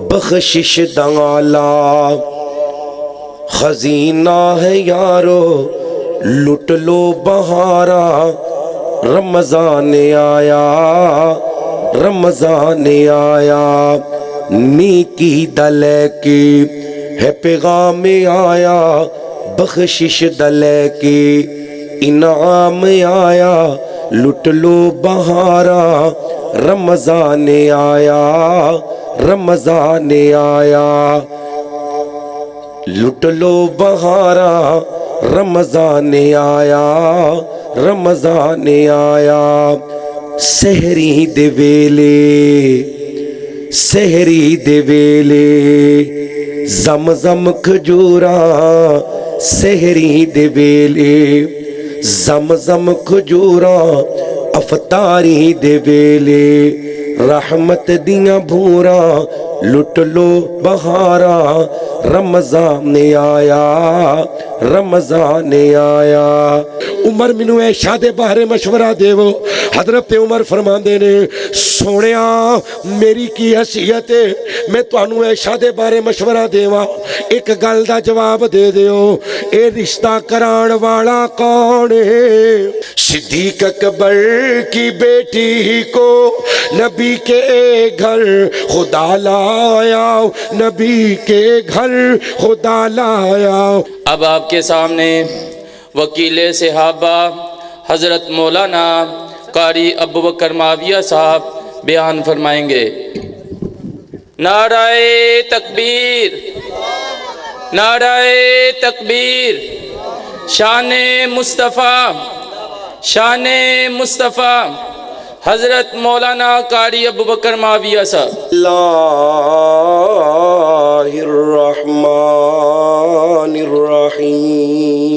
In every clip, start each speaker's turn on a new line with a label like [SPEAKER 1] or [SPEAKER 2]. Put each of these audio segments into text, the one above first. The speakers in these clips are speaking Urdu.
[SPEAKER 1] بخشش دالا خزینہ ہے یارو لٹ لو بہارا رمضان آیا رمضان آیا نیکی دلے کی ہے پیغام آیا بخشش دلے کی انعام آیا لٹ لو بہارا رمضان آیا رمضان آیا لٹ لو بہارا رمضان آیا رمضان آیا سحری دے ویلے زمزم کھجورا سحری دے ویلے زمزم کھجورا افطاری دے ویلے رحمت دیاں بھورا لٹ لو بہارا رمضان آیا رمضان آیا عمر منو عائشہ دے بارے مشورہ دیو حضرت عمر فرماندے نے سونیا میری کی حیثیت ہے میں تانوں عائشہ دے بارے مشورہ دیواں ایک گل دا جواب دے دیو اے رشتہ کران والا کون ہے صدیق اکبر کی بیٹی کو نبی کے گھر خدا لایا نبی کے گھر خدا لایا۔
[SPEAKER 2] اب آپ کے سامنے وکیل صحابہ حضرت مولانا قاری ابوبکر معاویہ صاحب بیان فرمائیں گے۔ نعرہ تکبیر، نعرہ تکبیر، شان مصطفیٰ، شان مصطفیٰ، حضرت مولانا قاری ابوبکر معاویہ صاحب۔
[SPEAKER 1] اللہ الرحمن الرحیم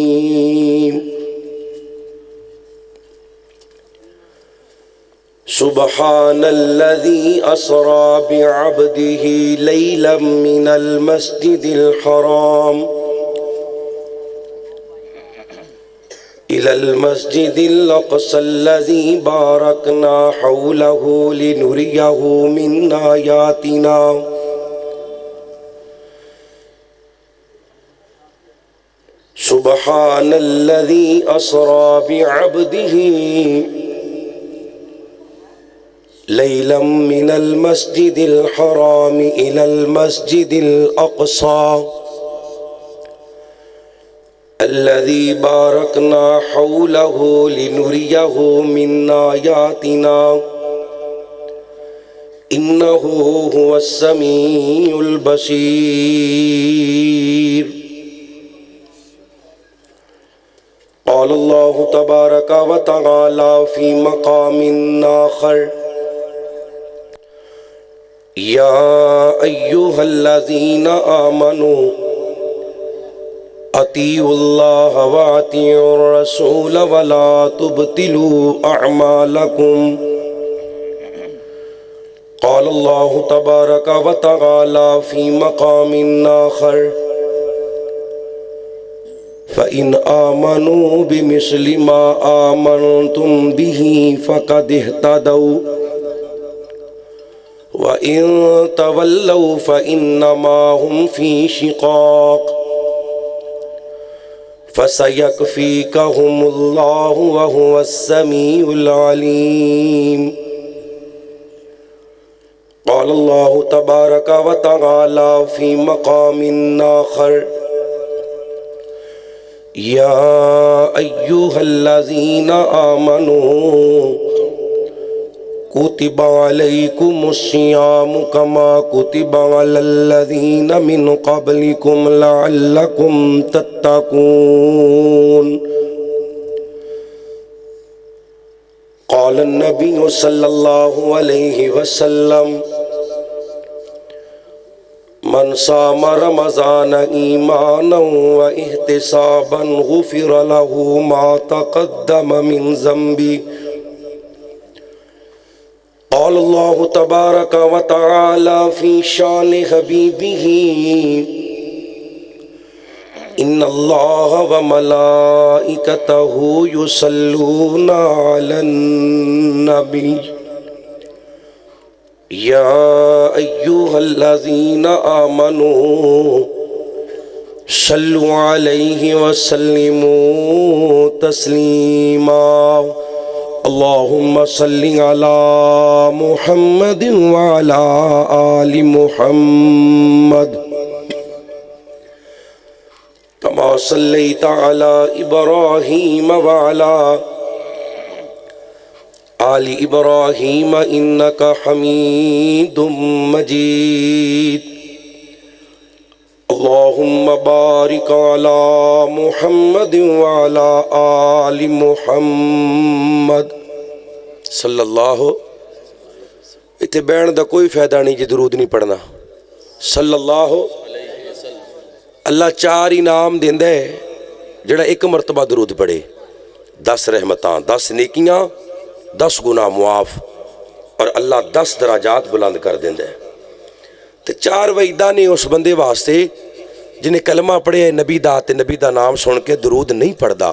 [SPEAKER 1] سبحان الذي أسرى بعبده ليلا من المسجد الحرام إلى المسجد الأقصى الذي باركنا حوله لنريه من آياتنا سبحان الذي أسرى بعبده ليلا من المسجد الحرام إلى المسجد الأقصى الذي باركنا حوله لنريه من آياتنا إنه هو السميع البصير۔ قال الله تبارك وتعالى في مقام آخر يا أيها الذين آمنوا اطیعوا اللہ واطیعوا الرسول ولا تبطلوا اعمالکم۔ قال اللہ تبارک وتعالی فی مقام آخر فإن آمنوا بمثل ما آمنتم به فقد اهتدوا وإن تولوا فإنما هم في شقاق فَسَيَكْفِيكَهُمُ اللَّهُ وَهُوَ السَّمِيعُ الْعَلِيمُ۔ قال الله تبارك وتعالى في مقام آخر يا أيها الذين آمنوا كتب عليكم الصيام كما كتب على الذين من قبلكم لعلكم تتقون۔ قال النبي صلى الله عليه وسلم من صام رمضان إيمانا واحتسابا غفر له ما تقدم من ذنبه۔ قال الله تبارك وتعالى في شان حبيبه إن الله وملائكته يصلون على النبي یا ایہا الذین آمنوا صلوا علیہ وسلموا تسلیما اللہم صلی علی محمد وعلی آل محمد کما صلیت علی ابراہیم وعلی آل ابراہیم انک حمید مجید اللہم بارک علی محمد وعلی آل محمد صلی اللہ. اتنے بہن دا کوئی فائدہ نہیں جی درود نہیں پڑھنا. صلی اللہ. اللہ 4 انعام دیندہ ہے جڑا ایک مرتبہ درود پڑھے. 10 رحمتاں، 10 نیکیاں، 10 گناہ معاف، اور اللہ 10 درجات بلند کر دیندہ ہے. تے 4 وعیدہ نے اس بندے واسطے جنہیں کلمہ پڑھے نبی دا تے نبی دا نام سن کے درود نہیں پڑھدا.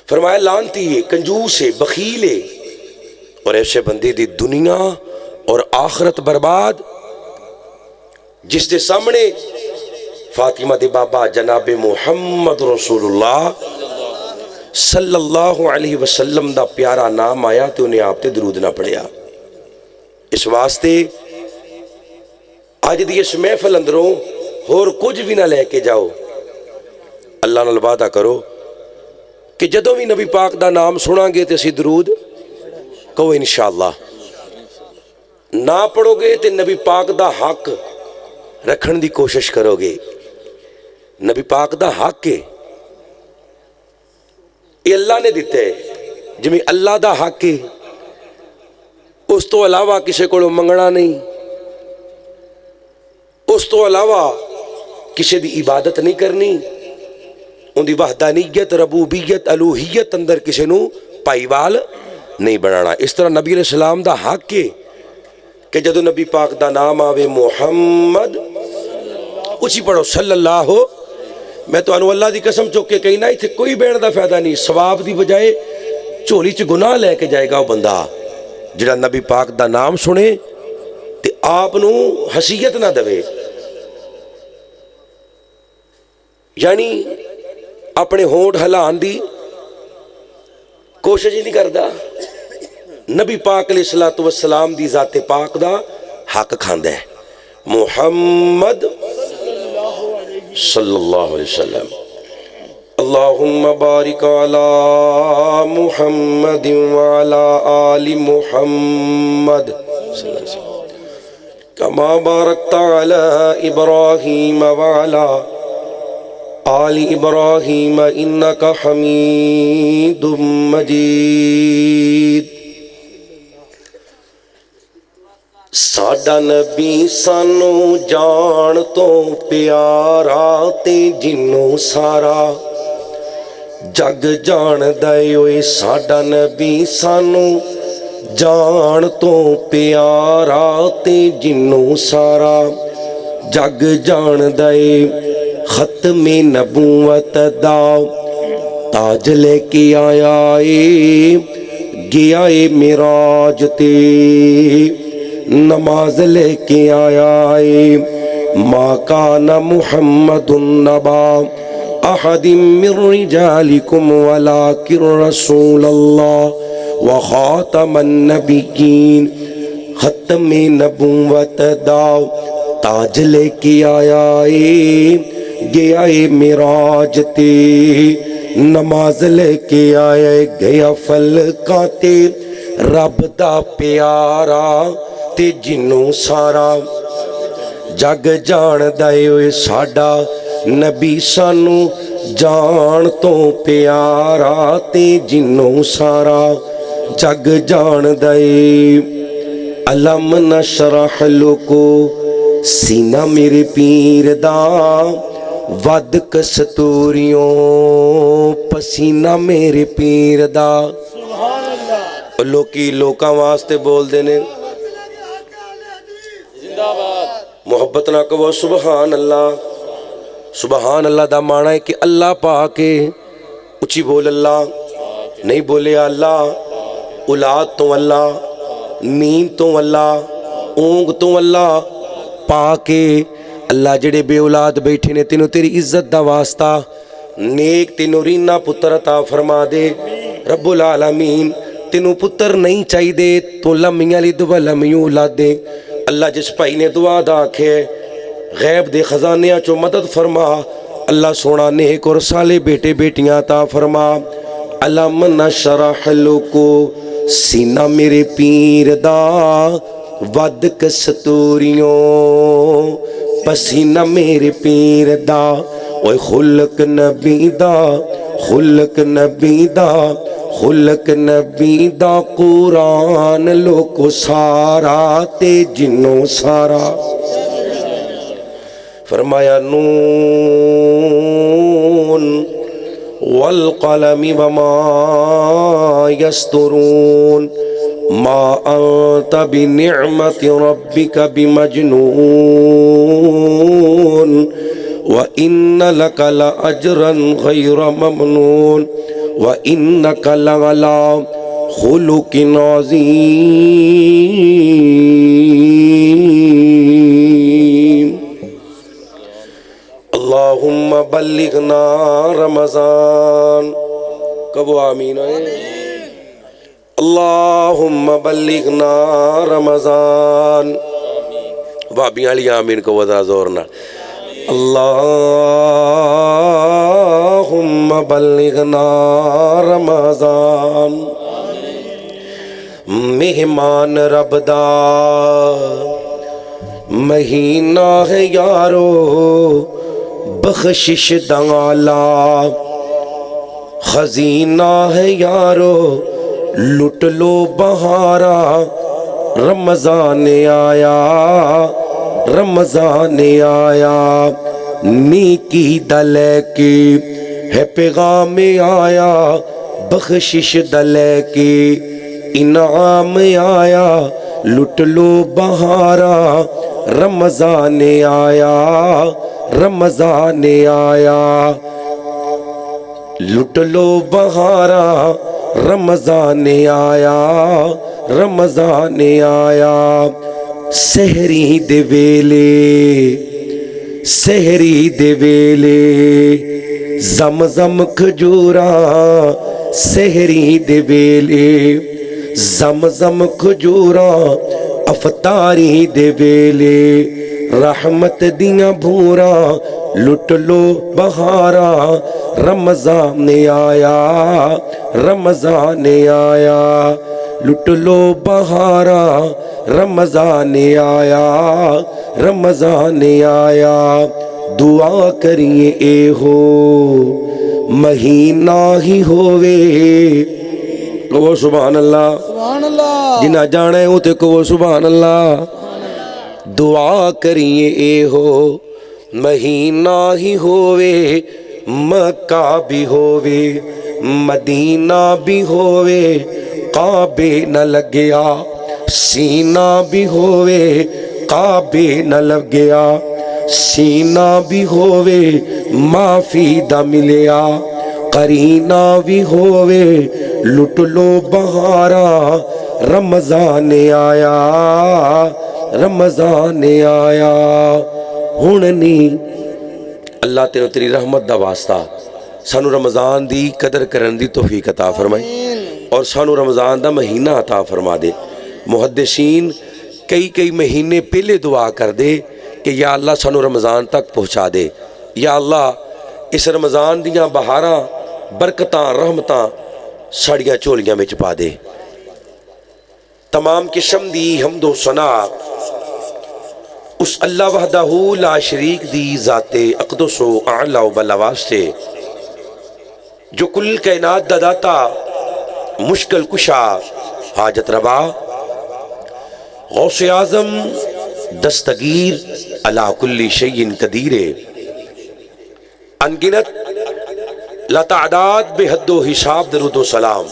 [SPEAKER 1] فرمایا لعنتی ہے، کنجوس ہے، بخیل ہے، اور ایسے بندے دی دنیا اور آخرت برباد جس دے سامنے فاطمہ دے بابا جناب محمد رسول اللہ صلی اللہ علیہ وسلم دا پیارا نام آیا تو انہیں آپ تے درود نہ پڑھیا. اس واسطے آج دی اس محفل اندروں اور کچھ بھی نہ لے کے جاؤ. اللہ نال وعدہ کرو کہ جدوں بھی نبی پاک دا نام سناں گے تے اسی درود کہو انشاءاللہ. نہ پڑھو گے تے نبی پاک دا حق رکھن دی کوشش کرو گے. نبی پاک دا حق ہے، یہ اللہ نے دیتے ہے. جمیں اللہ دا حق ہے اس تو علاوہ کسی کو منگنا نہیں، اس تو علاوہ کسی دی عبادت نہیں کرنی، ان دی وحدانیت، ربوبیت، الوہیت اندر کسی نو پائیوال نہیں بنانا. اس طرح نبی علیہ السلام دا حق ہے کہ جدو نبی پاک دا نام آوے محمد اچھی پڑھو صلی اللہ. میں تو انو اللہ دی قسم چوک کے کہنا ہی تھے کوئی بین دا فائدہ نہیں، ثواب دی بجائے چولی چ گناہ لے کے جائے گا وہ بندہ جڑا نبی پاک دا نام سنے تے آپ نو حسیت نہ دوے، یعنی اپنے ہونٹ ہلان دی کوشش ہی نہیں کردا. نبی پاک علیہ السلام دی ذات پاک دا حق کھاندہ ہے. محمد صلی اللہ علیہ وسلم. اللہم بارک علی محمد وعلی آل محمد کما بارکت علی ابراہیم وعلی آل ابراہیم انک حمید مجید. ساڈا نبی سانو جان تو پیارا تے جنوں سارا جگ جان دے ہوئے. ساڈا نبی سانو جان تو پیارا تے جنوں سارا جگ جان دے. ختم نبوت دا تاج لے کے آیا اے گیا اے معراج تے نماز لے کے آیا اے. ما کان محمد نبا احد من رجالکم ولکن رسول اللہ وخاتم النبیین. ختم نبوت دا تاج لے کے آیا اے گیا اے معراج تے نماز لے کے آیا گیا فلکاں تے رب دا پیارا تے جنوں سارا جگ جان دے ہوئے. ساڈا نبی سانو جان تو پیارا تے جنوں سارا جگ جان دے. علم نشرح لکو سینہ میرے پیر دا ود کستوریوں پسینہ میرے پیر دا. لوکی لوکاں واسطے بول دینے محبت نہ کہو سبحان اللہ. سبحان اللہ دا معنی ہے کہ اللہ پاک ہے. اچھی بول اللہ نہیں بولے اللہ، اولاد تو اللہ، نیند تو اللہ اونگ تو اللہ پا کے اللہ جڑے بے اولاد بیٹھے نے تینوں تیری عزت دا واسطہ نیک تینوں رینا پتر عطا فرما دے رب العالمین تینوں پتر نہیں چاہی دے تو لمیاں لی دعا لمیوں اولاد دے اللہ جس بھائی نے دعا دا آکھے غیب دے خزانیاں چو مدد فرما اللہ سونا نیک اور سالے بیٹے بیٹیاں عطا فرما اللہ من شرح لکو سینہ میرے پیر دا ود کستوریوں پسینہ میرے پیر دا اوے خلق نبی دا خلق نبی دا خلق نبی دا قرآن لوکو سارا تے جنوں سارا فرمایا نون والقلم وما يسطرون ما أنت بنعمة ربك بمجنون وإن لك لأجرا غير ممنون وإنك لعلى خلق عظيم اللهم بلغنا رمضان کبو آمین اللهم بلغنا رمضان بابی علی آمین کو وضع زورنا اللهم بلغنا رمضان مہمان رب دا مہینہ ہے یارو بخشش دالا خزینہ ہے یارو لٹ لو بہارا رمضان آیا رمضان آیا نیکی دلے کی ہے پیغام آیا بخشش دلے کی انعام آیا لٹ لو بہارا رمضان آیا رمضان آیا لٹ لو بہارا رمضان آیا رمضان آیا سحری دے ویلے زمزم کھجورا سحری دے ویلے زمزم کھجورا افطاری دے ویلے رحمت دیاں بھورا لٹ لو بہارا رمضان آیا رمضان آیا لٹ لو بہارا رمضان آیا رمضان آیا دعا کریے اے ہو مہینہ ہی ہووے کہو سبحان اللہ جنہ جانے ہوتے کہو سبحان اللہ دعا کریے اے ہو مہینہ ہی ہووے مکہ بھی ہووے مدینہ بھی ہووے کعبے نہ لگیا سینہ بھی ہووے کعبے نہ لگیا سینہ بھی ہووے معافی دا ملیا قرینہ بھی ہووے لٹ لو بہارا رمضان آیا رمضان آیا ہوننی اللہ تیری رحمت دا واسطہ سانو رمضان دی قدر کرن دی توفیق عطا فرمائے اور سانو رمضان دا مہینہ عطا فرما دے محدثین کئی مہینے پہلے دعا کر دے کہ یا اللہ سانو رمضان تک پہنچا دے یا اللہ اس رمضان دیاں بہاراں برکتاں رحمتاں ساڑیاں چولیاں میں چپا دے تمام قسم دی حمد و ثنا اس اللہ وحدہ لا شریک دی ذات اقدس و اعلی و بلا واسطے جو کل کائنات دا داتا مشکل کشا حاجت روا غوث اعظم دستگیر علی کل شیء قدیر انگنت لا تعداد بے حد و حساب درود و سلام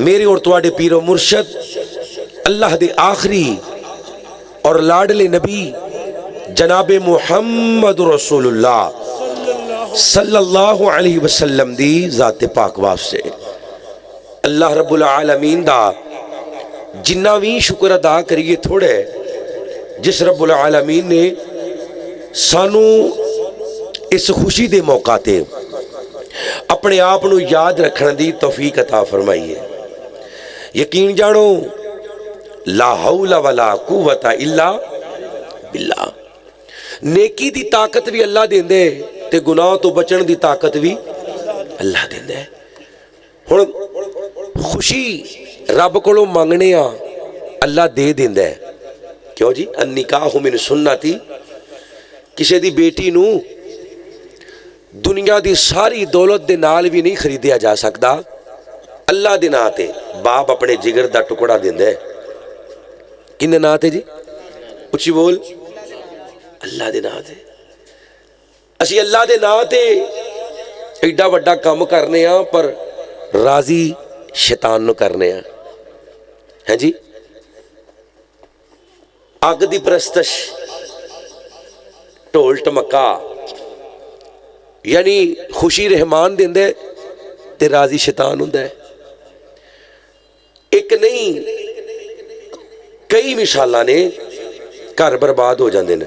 [SPEAKER 1] میرے اور تواڈے پیر و مرشد اللہ دے آخری اور لاڈلے نبی جناب محمد رسول اللہ صلی اللہ علیہ وسلم دی ذات پاک واسطے اللہ رب العالمین دا جنہ بھی شکر ادا کریے تھوڑا ہے جس رب العالمین نے سانو اس خوشی دے موقع تے اپنے آپ نو یاد رکھنے دی توفیق عطا فرمائی ہے۔ یقین جانو لا حول ولا قوت الا باللہ، نیکی دی طاقت بھی اللہ دیندے تے گناہ تو بچن دی طاقت بھی اللہ دیندے۔ ہن خوشی رب کولوں مانگنے آ اللہ دے دیندے ہے، کیوں جی؟ النکاح من سنتی، کسی دی بیٹی نو دنیا دی ساری دولت دے نال بھی نہیں خریدیا جا سکتا، اللہ دے نام تے باپ اپنے جگر دا ٹکڑا دیندے ہے۔ کن دے نام تے جی؟ اچھی بول، اللہ دے نام تے۔ اسی اللہ دے نام تے ایڈا وڈا کام کرنے ہاں پر راضی شیطان نو کرنے ہاں، ہے جی؟ اگ دی پرستش، ٹول ٹمکا، یعنی خوشی رحمان دیندے تے راضی شیطان ہوندا ہے۔ ایک نہیں کئی مثالاں نے گھر برباد ہو جاندے نے،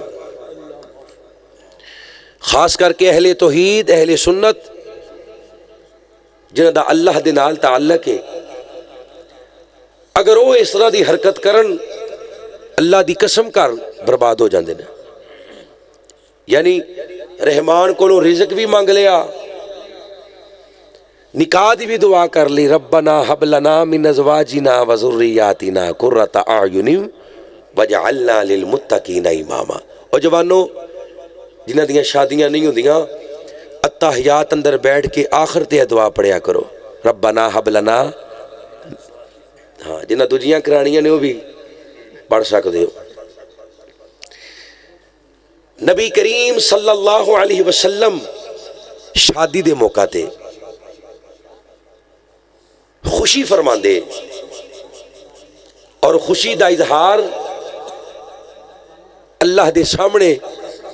[SPEAKER 1] خاص کر کے اہل توحید اہل سنت جنہاں دا اللہ دے نال تعلق ہے، اگر وہ اس طرح دی حرکت کرن اللہ دی قسم کر برباد ہو جاندے نے۔ یعنی رحمان کو رزق بھی مانگ لیا، نکاح دی بھی دعا کر لی، ربنا حب لنا من ازواجنا وذریاتنا قرۃ اعین وجعلنا للمتقین اماما۔ اور جوانوں جنہاں دیاں شادیاں نہیں ہوندیاں، التحیات اندر بیٹھ کے آخر تے دعا پڑھیا کرو، ربنا حب لنا، ہاں جنہاں دوجیاں کرانیاں نے وہ بھی پڑھ سکتے ہو۔ نبی کریم صلی اللہ علیہ وسلم شادی دے موقع تے خوشی فرماندے اور خوشی دا اظہار اللہ دے سامنے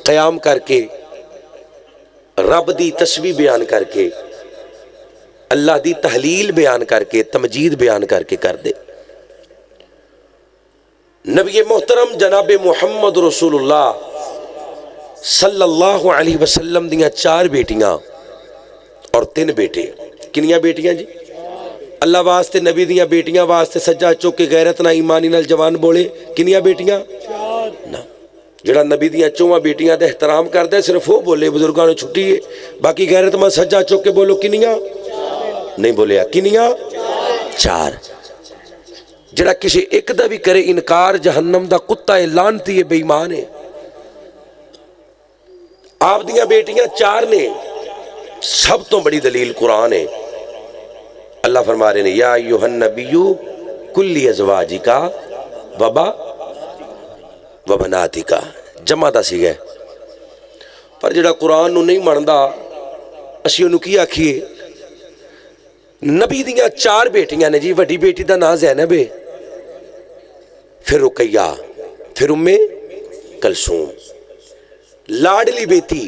[SPEAKER 1] قیام کر کے رب دی تسبیح بیان کر کے اللہ دی تحلیل بیان کر کے تمجید بیان کر کے کر دے۔ نبی محترم جناب محمد رسول اللہ صلی اللہ علیہ وسلم دیاں 4 بیٹیاں اور 3 بیٹے۔ کنیاں بیٹیاں جی؟ اللہ واسطے نبی دیاں بیٹیاں واسطے سجا چوک کے غیرت نہ ایمانی نال جوان بولے، کنیاں بیٹیاں؟ نہ، جڑا نبی دیاں 4 بیٹیاں دا احترام کردا ہے صرف وہ بولے، بزرگاں نو چھٹی ہے، باقی غیرت مند سجا چوک کے بولو کنیاں؟ نہیں بولیا، کنیاں؟ 4۔ جڑا کسی ایک دا بھی کرے انکار جہنم دا کتا ہے، لعنتی ہے، بے ایمان ہے۔ آپ دیاں بیٹیاں 4 نے، سب تو بڑی دلیل قرآن ہے۔ اللہ فرما رہے ہیں یا ایھا النبی کل ازواجکا وبناتکا، جمع دا سی گئے، پر جڑا قرآن نو نہیں ماندا اسی انہوں کی آکھیے؟ نبی دیاں 4 بیٹیاں نے جی، وڈی بیٹی دا نام زینب ہے، پھر رقیہ، پھر ام کلثوم، لاڈلی بیٹی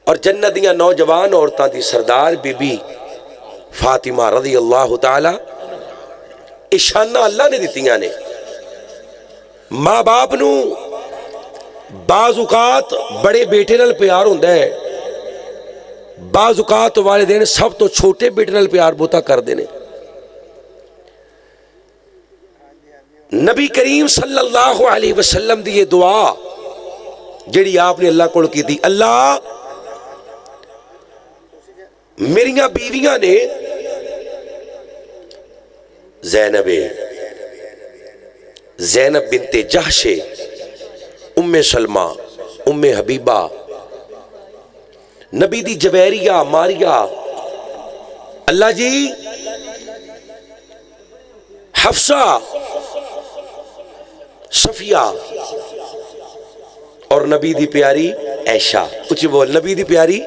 [SPEAKER 1] اور جنت دیاں نوجوان عورتاں دی سردار بی بی فاطمہ رضی اللہ تعالی، اشانہ اللہ نے دیتیاں نے۔ ماں باپ نو بعض اوقات بڑے بیٹے نال پیار ہوندا ہے، بعض اوقات والدین سب تو چھوٹے بیٹے نال پیار بوتا کر دینے۔ نبی کریم صلی اللہ علیہ وسلم دی یہ دعا جڑی آپ نے اللہ کو کی تھی، اللہ میریاں بیویاں نے زینب بنت جحش، ام سلمہ، ام حبیبہ، نبی دی جویریہ، ماریہ، اللہ جی حفصہ، صفیہ اور نبی دی پیاری عائشہ۔ کچھ بول، نبی دی پیاری،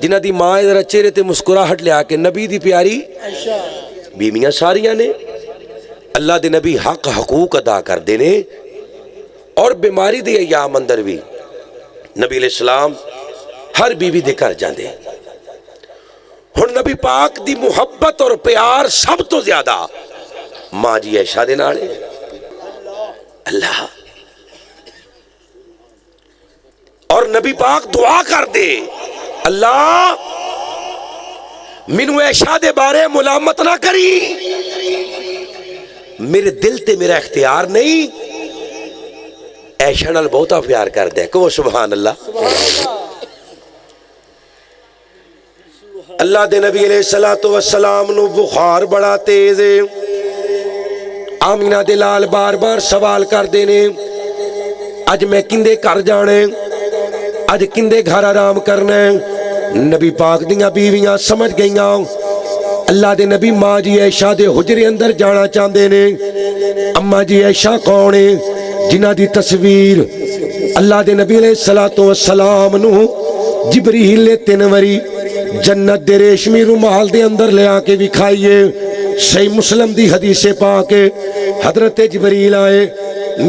[SPEAKER 1] جنہ دی ماں ذرا چہرے تے مسکراہٹ لیا کہ نبی دی پیاری عائشہ، بیویاں ساریاں نے اللہ دے نبی حق حقوق ادا کر دینے، اور بیماری دے ایام اندر بھی نبی علیہ السلام ہر بیوی دے کر جاندے۔ ہن نبی پاک دی محبت اور پیار سب تو زیادہ ماں جی عائشہ دے نال ہے۔ اللہ اور نبی پاک دعا کر دے اللہ مینوں عائشہ دے بارے ملامت نہ کری، میرے دل تے میرا اختیار نہیں، عائشہ نال بہتا پیار کر دے، کہو سبحان اللہ۔ اللہ دے نبی علیہ السلام نو بخار بڑا تیز ہے، آمینہ دے لال بار بار سوال کر دینے اج میں کندے کر جانے، اج کندے گھر آرام کرنے۔ نبی پاک دیاں بیویاں سمجھ گئیاں اللہ دے نبی ماں جی عائشہ دے حجرے اندر جانا چاہندے نے۔ اماں جی عائشہ کون ہے؟ جنہ دی تصویر اللہ دے نبی علیہ السلام نو جبریل نے 3 واری جنت دے ریشمی رومال دے اندر لے آ کے وکھائیے۔ صحیح مسلم دی حدیث پاک حضرت جبریل آئے،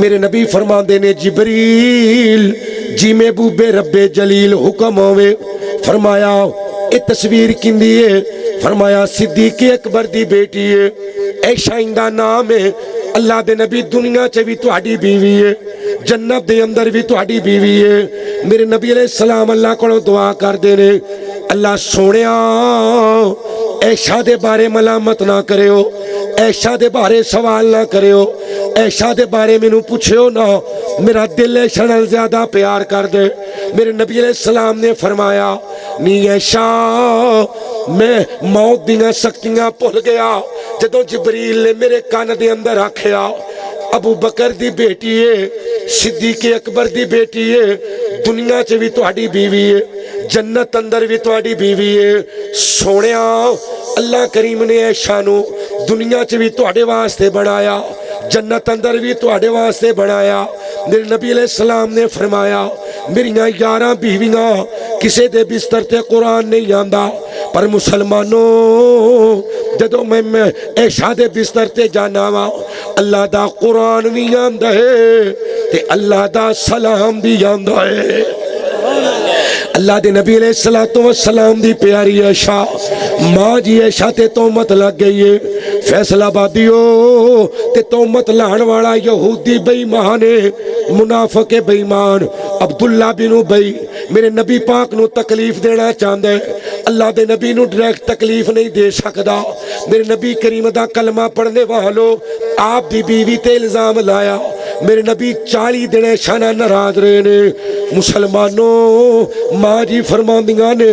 [SPEAKER 1] میرے نبی فرماندے نے جبریل جی محبوب رب جلیل حکم ہوئے۔ فرمایا اے تصویر کندی ہے؟ فرمایا صدیق اکبر دی بیٹی ہے، عائشہ دا نام ہے۔ اللہ دے نبی دنیا چ بھی تہاڈی بیوی ہے، جنت دے اندر بھی تہاڈی بیوی ہے۔ میرے نبی علیہ السلام اللہ کو دعا کر دے نے اللہ سونیا عائشہ دے بارے ملامت نہ کریو، عائشہ دے بارے سوال نہ کریو، عائشہ دے بارے میں پوچھو نہ، میرا دل عائشہ نال زیادہ پیار کر دے۔ میرے نبی علیہ السلام نے فرمایا نی عائشہ میں موت دیاں سختیاں بھول گیا جدوں جبریل نے میرے کان دے اندر آکھیا ابو بکر دی بیٹی ہے، صدیق اکبر دی بیٹی ہے، دنیا چ بھی تہاڈی بیوی ہے، جنت اندر بھی تہاڈی بیوی ہے۔ سونیا اللہ کریم نے عائشہ نو دنیا چ بھی تہاڈے واسطے بنایا، جنت اندر بھی تہاڈے واسطے بنایا۔ میرے نبی علیہ السلام نے فرمایا میریاں 11 بیویاں کسے دے بستر تے قرآن نہیں آندا، پر مسلمانوں جدوں میں عائشہ دے بستر تے جانا وا اللہ دا قرآن بھی آندا ہے تے اللہ دا سلام بھی آندا ہے۔ اللہ دے نبی علیہ السلام دی پیاری عائشہ ماں جی عائشہ تے تہمت لگ گئی ہے۔ فیصلہ بادیو تے تہمت لان والا یہودی بے ایمان ہے، منافق بے ایمان عبداللہ بن ابی میرے نبی پاک نو تکلیف دینا چاہندے، اللہ دے نبی نو ڈائریکٹ تکلیف نہیں دے سکدا۔ میرے نبی کریم دا کلمہ پڑھنے والو آپ دی بیوی تے الزام لایا، میرے نبی 40 دن عائشہ نال ناراض رہے نے۔ مسلمانوں ماں جی فرماندیاں نے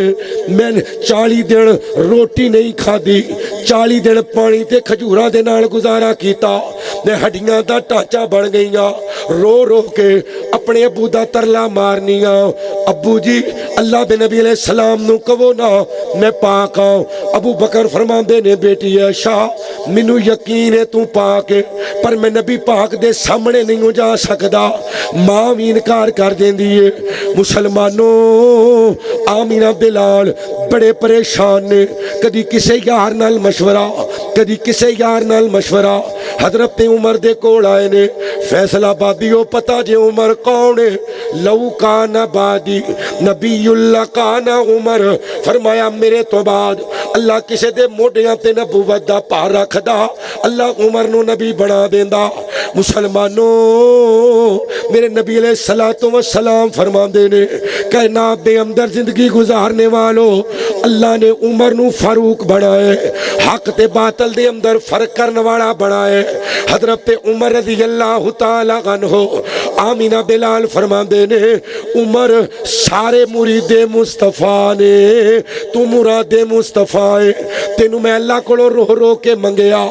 [SPEAKER 1] میں 40 دن روٹی نہیں کھادی، 40 دن پانی تے کھجوراں دے نال گزارا کیتا، میں ہڈیاں دا ٹانچا بن گئیاں، رو رو کے اپنے ابو دا ترلا مارنیاں۔ ابو جی اللہ دے نبی علیہ السلام نو کہو نا میں پاک ہاں۔ ابو بکر فرماندے نے بیٹی عائشہ مینوں یقین ہے تو پاک ہے، پر میں نبی پاک دے سامنے نہیں جا سکدا، ماں بھی انکار کر دیندی ہے۔ مسلمانوں آمینہ بلال بڑے پریشان نے، کدی کسے یار نال مشورہ، کدی کسے یار نال مشورہ، حضرت عمر دے کول آئے نے۔ فیصلہ بادیو پتہ جے عمر کون ہے؟ لو کان بادی نبی اللہ کان عمر، فرمایا میرے تو بعد اللہ کسے دے موڈیاں تے نبوت دا پار رکھدا اللہ عمر نو نبی بنا دیندا۔ مسلمانوں میرے نبی علیہ السلام فرماندے نے کائنات دے اندر زندگی گزارنے والو اللہ نے عمر نو فاروق بنائے، حق تے باطل دے اندر فرق کرنے والا بنائے۔ حضرت عمر رضی اللہ تعالی عنہ آمینہ بلال فرماندے نے عمر سارے مرید مصطفیٰ نے، تو مراد مصطفیٰ ہے، تینوں میں اللہ کو رو رو کے منگیا۔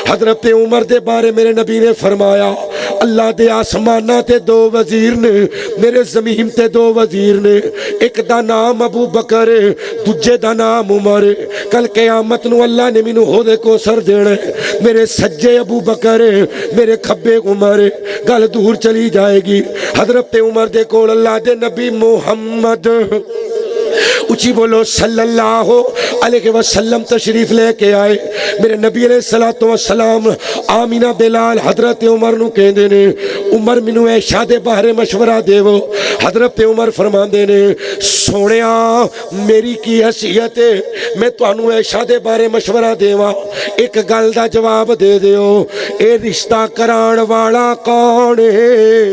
[SPEAKER 1] حضرت عمر دے بارے میرے نبی نے فرمایا اللہ دے آسمانہ تے 2 وزیر نے، میرے زمین تے 2 وزیر نے، ایک دا نام ابو بکر ہے، دوجے دا نام عمر ہے۔ کل قیامت نو اللہ نے مینوں عہدے کو سر دینے، میرے سجے ابو بکر ہے، میرے کھبے عمر ہے، گل دور چلی جائے گی۔ حضرت عمر دے کول اللہ دے نبی محمد اچھی بولو صلی اللہ علیہ وسلم تشریف لے کے آئے. میرے نبی علیہ الصلوۃ والسلام آمینہ بلال حضرت عمر نو کہندے نے عمر مینوں عائشہ دے بارے مشورہ دیو. حضرت عمر فرماندے نے سونیا میری کی حیثیت ہے میں تانوں عائشہ دے بارے مشورہ دیواں, ایک گل دا جواب دے دیو اے رشتہ کران والا کون ہے؟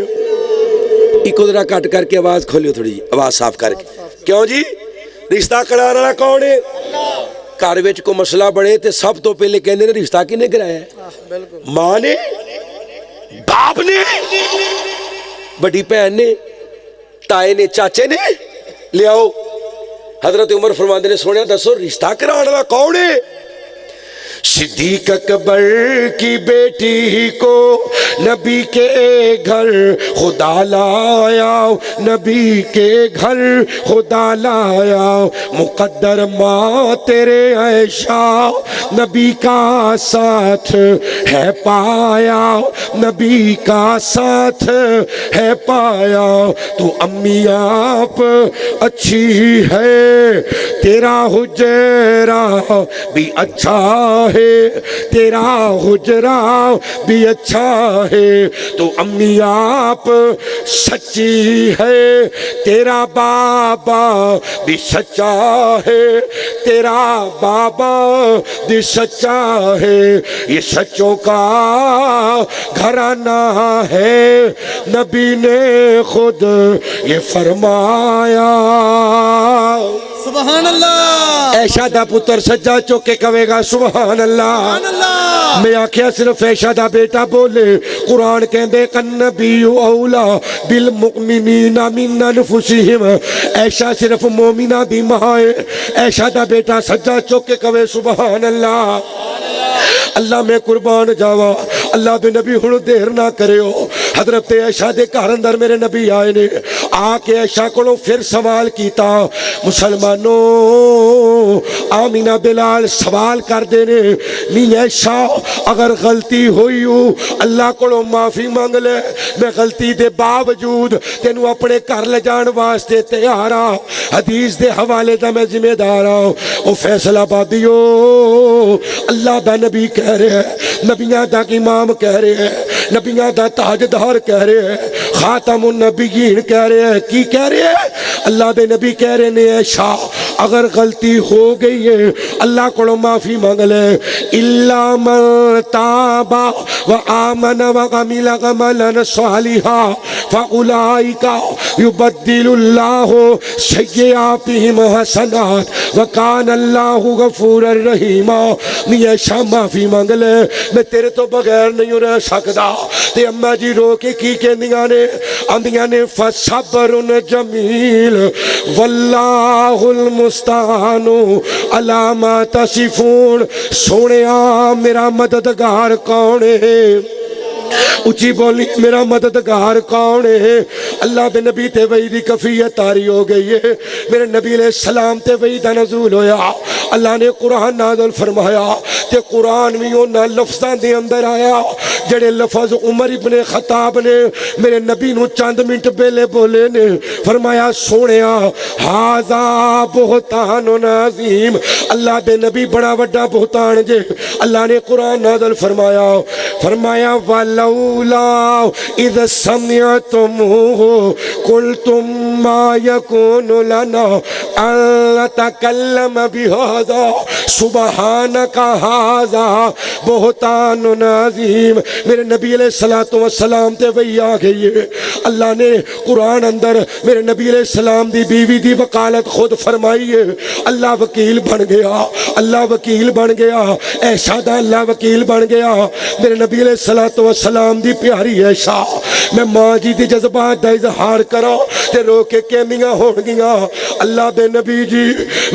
[SPEAKER 1] ایک ذرا کٹ کر کے آواز کھولیو تھوڑی جی, آواز صاف کر کے. کیوں جی رشتہ کران والا کون ہے؟ گھر وچ کو مسئلہ بڑے تے سب تو پہلے کہندے نے رشتہ کنے کرایا ہے؟ ماں نے, باپ نے, بڑی بہن نے, تائے نے, چاچے نے. لے آؤ. حضرت عمر فرماندے نے سونیا دسو رشتہ کران والا کون ہے؟ صدیق اکبر کی بیٹی کو نبی کے گھر خدا لایا, نبی کے گھر خدا لایا. مقدر ماں تیرے عائشہ نبی کا ساتھ ہے پایا, نبی کا ساتھ ہے پایا. تو امی آپ اچھی ہے, تیرا حجرہ بھی اچھا ہے, تیرا حجرہ بھی اچھا ہے. تو امی آپ سچی ہے, تیرا بابا بھی سچا ہے, تیرا بابا بھی سچا ہے. یہ سچوں کا گھرانہ ہے, نبی نے خود یہ فرمایا.
[SPEAKER 3] سبحان اللہ.
[SPEAKER 1] عائشہ دا پتر سجا چوک کے کہے گا سبحان اللہ. میں آکھیا صرف عائشہ دا بیٹا بولے. قرآن کہندے النبی اولا بالمؤمنین من انفسہم. عائشہ صرف مومنہ دی ماں ہے. عائشہ دا بیٹا سجا چوک کے کہے سبحان اللہ. اللہ میں قربان جاوا, اللہ دے نبی ہن دیر نہ کریو. حضرت عائشہ دے گھر اندر میرے نبی آئے نے, آ کے عائشہ کولوں پھر سوال کیتا. مسلمانوں آمینہ بلال سوال کر دے نے نی عائشہ اگر غلطی ہوئی ہو اللہ کولوں معافی مانگ لے, میں غلطی دے باوجود تینوں اپنے گھر لے جان واسطے تیار ہاں, حدیث دے حوالے دا میں ذمہ دار ہاں. او فیصل آبادیو اللہ دا نبی کہہ رہے ہیں, نبیاں دا امام کہہ رہے ہیں, نبیاں دا تاجدار کہہ رہے ہیں, خاتم النبیین کہہ رہے ہیں. کی کہہ رہے ہیں؟ اللہ دے نبی کہہ رہے ہیں عائشہ اگر غلطی ہو گئی ہے اللہ کو معافی مانگ لے. الا من تاب وآمن وعمل عملا صالحا فاولئک یبدل اللہ سیئاتہم حسنات وکان اللہ غفورا رحیما. عائشہ معافی مانگ لے, میں تیرے تو بغیر نہیں رہ سکدا. تے اماں جی رو کے کی کہندیاں نے, آندیاں نے فصبر جمیل واللہ المستعان علی ما تصفون. سونیا میرا مددگار کون ہے؟ اچھی بولی میرا مددگار کون ہے؟ اللہ دے نبی تے وحی دی کفیت تاری ہو گئی ہے. میرے نبی علیہ السلام تے وحی دا نزول ہویا, اللہ نے قرآن نازل فرمایا تے قرآن بھی انہاں لفظاں دے اندر آیا جڑے لفظ عمر ابن خطاب نے میرے نبی نو چند منٹ پہلے بولے نے. فرمایا سونیا ھذا بہتان عظیم, اللہ دے نبی بڑا وڈا بہتان جے. اللہ نے قرآن نازل فرمایا ولولا اذ سمعتموه قلتم ما يكون لنا ان نتكلم بهذا سبحانك هذا بہتان عظیم. میرے نبی علیہ الصلوۃ والسلام تے وہی آ گئی ہے. اللہ نے قرآن اندر میرے نبی علیہ السلام دی بیوی دی وکالت خود فرمائی ہے. اللہ وکیل بن گیا, اللہ وکیل بن گیا, عائشہ دا اللہ وکیل بن گیا. میرے نبی علیہ الصلوۃ والسلام دی پیاری عائشہ, میں ماں جی دی جذبات دا اظہار کرا تے رو کے کہندیاں ہون گیاں اللہ دے نبی جی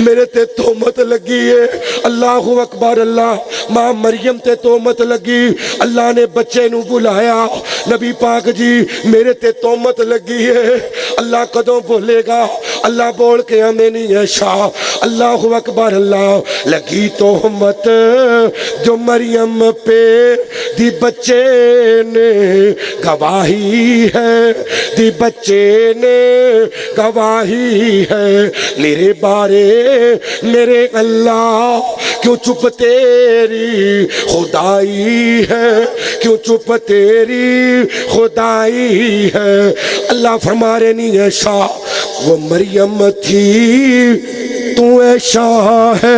[SPEAKER 1] میرے تے تہمت لگی ہے. اللہ اکبر. اللہ ماں مریم تے تہمت لگی, اللہ نے بچے نو بلایا, نبی پاک جی میرے تے تہمت لگی ہے. اللہ کدوں بولے گا؟ اللہ بول کے آنے نہیں عائشہ اللہ اکبر اللہ لگی تہمت جو مریم پہ دی بچے نے گواہی ہے دی بچے نے گواہی ہے میرے بارے میرے اللہ کیوں چپ تیری خدائی ہے کیوں چپ تیری خدائی ہے اللہ فرما رہے نہیں عائشہ وہ مریم تھی تو عائشہ ہے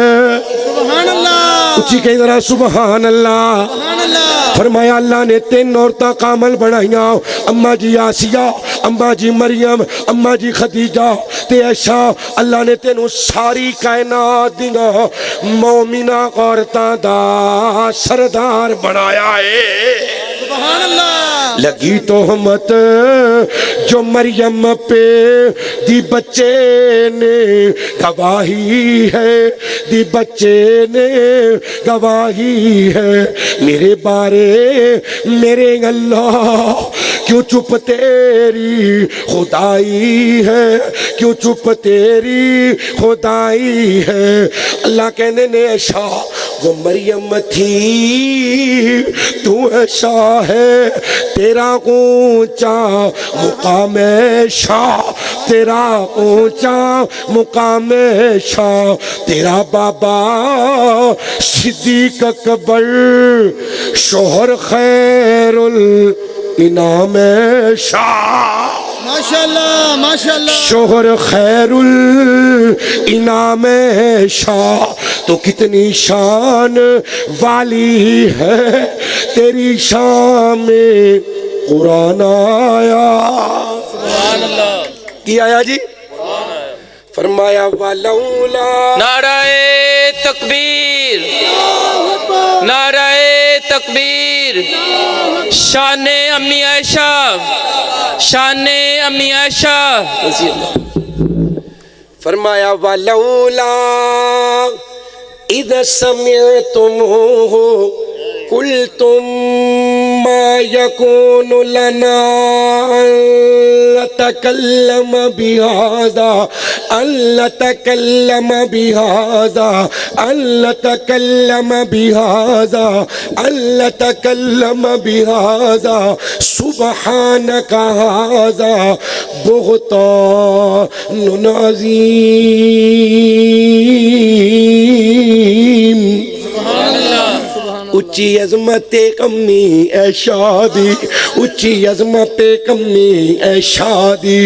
[SPEAKER 3] سبحان اللہ
[SPEAKER 1] اچھی کہیں ذرا سبحان اللہ
[SPEAKER 3] سبحان اللہ
[SPEAKER 1] فرمایا اللہ نے 3 عورتاں کامل بنائیاں اماں جی آسیہ اماں جی مریم اماں جی خدیجہ تے عائشہ اللہ نے تینوں ساری کائنات دیاں مومنہ عورتاں دا سردار بنایا ہے
[SPEAKER 3] سبحان اللہ
[SPEAKER 1] لگی تہمت جو مریم پہ دی بچے نے گواہی ہے دی بچے نے گواہی ہے میرے بارے میرے اللہ کیوں چپ تیری خدائی ہے کیوں چپ تیری خدائی ہے اللہ کہنے نے عائشہ وہ مریم تھی تو عائشہ ہے تیرا اونچا مقام شاہ تیرا اونچا مقام شاہ تیرا بابا صدیق اکبر شوہر خیر الانام شاہ
[SPEAKER 3] ماشاءاللہ ماشاءاللہ
[SPEAKER 1] شوہر خیر الانام شاہ تو کتنی شان والی ہے تیری شان میں قرآن آیا
[SPEAKER 2] سبحان اللہ
[SPEAKER 1] کی آیا جی فرمایا ولولا
[SPEAKER 2] نعرہ تکبیر نعرہ تکبیر شان امی عائشہ شان امی عائشہ رضی اللہ
[SPEAKER 1] فرمایا ولولا اذا سمعتموه قلتم ما يكون لنا أن نتكلم بهذا أن نتكلم بهذا أن نتكلم بهذا أن نتكلم بهذا سبحانك هذا بهتان عظيم اچھی عظمت کمی عائشہ دی اچھی عظمت کمی عائشہ دی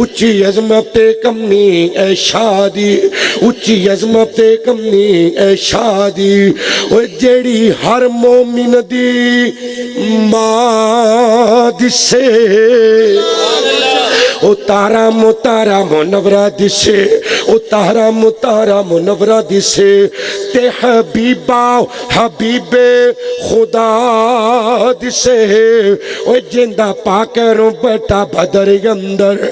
[SPEAKER 1] اچھی عظمت کمی عائشہ دی اچھی عظمت کمی عائشہ دی او جیڑی ہر مومن دی ماں دسے او تارا متارا منورہ دسے او تارا متارا منورہ دسے تے حبیبہ حبیب خدا دسے او جندہ پاکروں بیٹا بدر اندر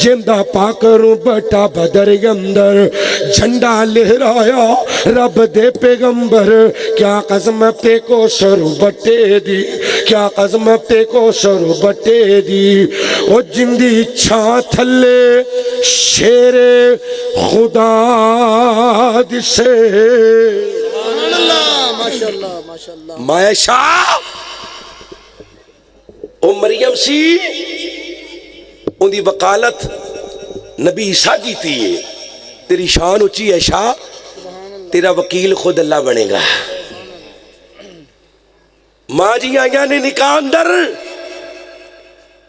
[SPEAKER 1] جندہ پاکروں بیٹا بدر اندر جھنڈا لہرایا رب دے پیغمبر کیا قسم پہ کو سرو بٹے دی کیا قسم پہ کو سرو بٹے دی او جندی چھا تھلے شیر خدا دسے
[SPEAKER 3] ماشاءاللہ ماشاءاللہ
[SPEAKER 1] مائشہ او مریم سی ان دی وکالت نبی عیسیٰ کی تھی تیری شان اچھی عائشہ تیرا وکیل خود اللہ بنے گا ماں جی آئیاں نے نکاح اندر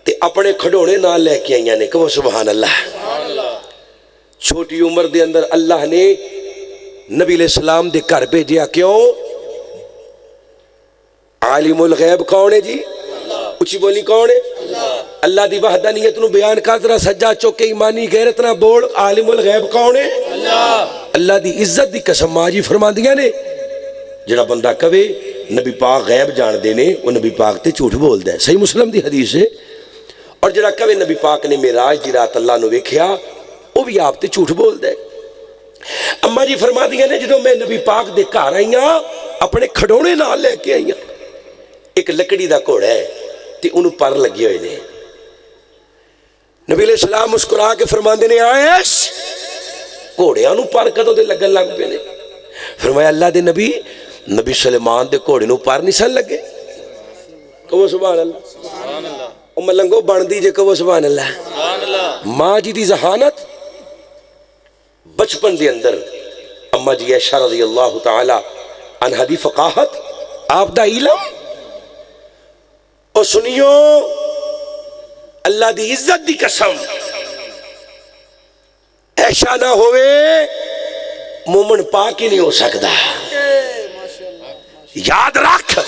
[SPEAKER 1] تے اپنے کھڑوڑے نہ لے کے آئیاں نے کہو سبحان اللہ چھوٹی عمر دے اندر اللہ نے نبی علیہ السلام دے گھر بھیجیا کیوں عالم الغیب کون ہے جی اچھی بولی کون ہے اللہ دی وحدانیت نو بیان کر ذرا سجا چوکے ایمانی غیرت نہ بول عالم الغیب کون ہے اللہ دی عزت دی قسم ماں جی فرما دیا نے جڑا بندہ کہے نبی پاک غیب جان دینے وہ نبی پاک تے جھوٹ بول دے صحیح مسلم دی حدیث ہے اور جڑا کہے نبی پاک نے معراج دی رات اللہ نو ویکھیا وہ بھی آپ تے جھوٹ بول دے اماں جی فرما دیا نے جدوں میں نبی پاک دے گھر آئیاں اپنے کھڑونے نال لے کے آئیاں ایک لکڑی دا گھوڑا ہے تے انہوں پر لگے ہوئے نے نبی علیہ السلام مسکرا کے فرما دینے عائش گھوڑیاں نو پر کدوں دے لگن لگ پے نے؟ فرمایا اللہ دے نبی سلیمان دے گھوڑے نو پر نہیں سن لگے؟ کہو سبحان اللہ۔ او ملنگو بندی جے کہو سبحان اللہ۔ ماں جی دی ذہانت بچپن دے اندر، اما جی عائشہ رضی اللہ تعالی عنہ دی فقاہت، آپ دا علم، اور سنیو اللہ دی عزت دی قسم، ایشا نہ ہوئے مومن پاک ہی نہیں ہو سکتا۔ یاد رکھ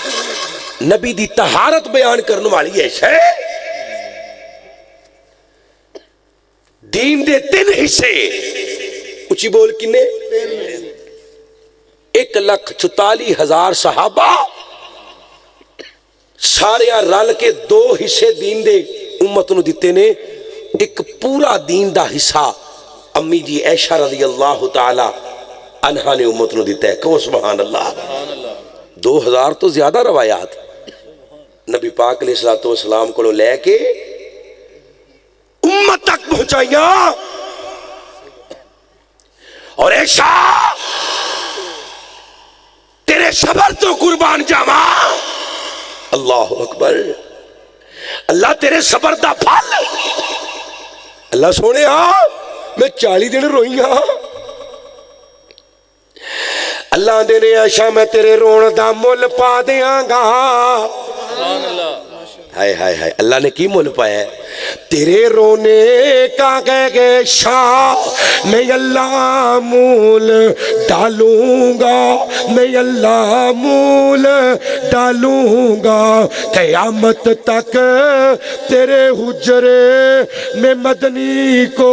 [SPEAKER 1] نبی دی طہارت بیان کرنے والی ایسا ہے، دین دے 3 حصے، اچھی بول کنے؟ 1,44,000 صحابہ سارے رل کے 2 حصے دین دے امت نو دیتے نے، ایک پورا دین دا حصہ امی جی عائشہ رضی اللہ تعالی عنہا نے امت نو دیتا ہے۔ کہو سبحان اللہ۔ 2000 تو زیادہ روایات نبی پاک علیہ السلام کو لے کے امت تک پہنچائیاں، اور عائشہ تیرے صبر تو قربان جاواں۔ اللہ اکبر، اللہ تیرے صبر دا پھل، اللہ سونے میں 40 دن روئی ہاں، اللہ دے نے عائشہ میں تیرے رون دا مول پا دیاں گا۔ ہائے ہائے ہائے، اللہ نے کی مول پایا ہے؟ تیرے رونے کا گے شاہ میں اللہ مول ڈالوں گا، میں اللہ مول ڈالوں گا، قیامت تک تیرے حجرے میں مدنی کو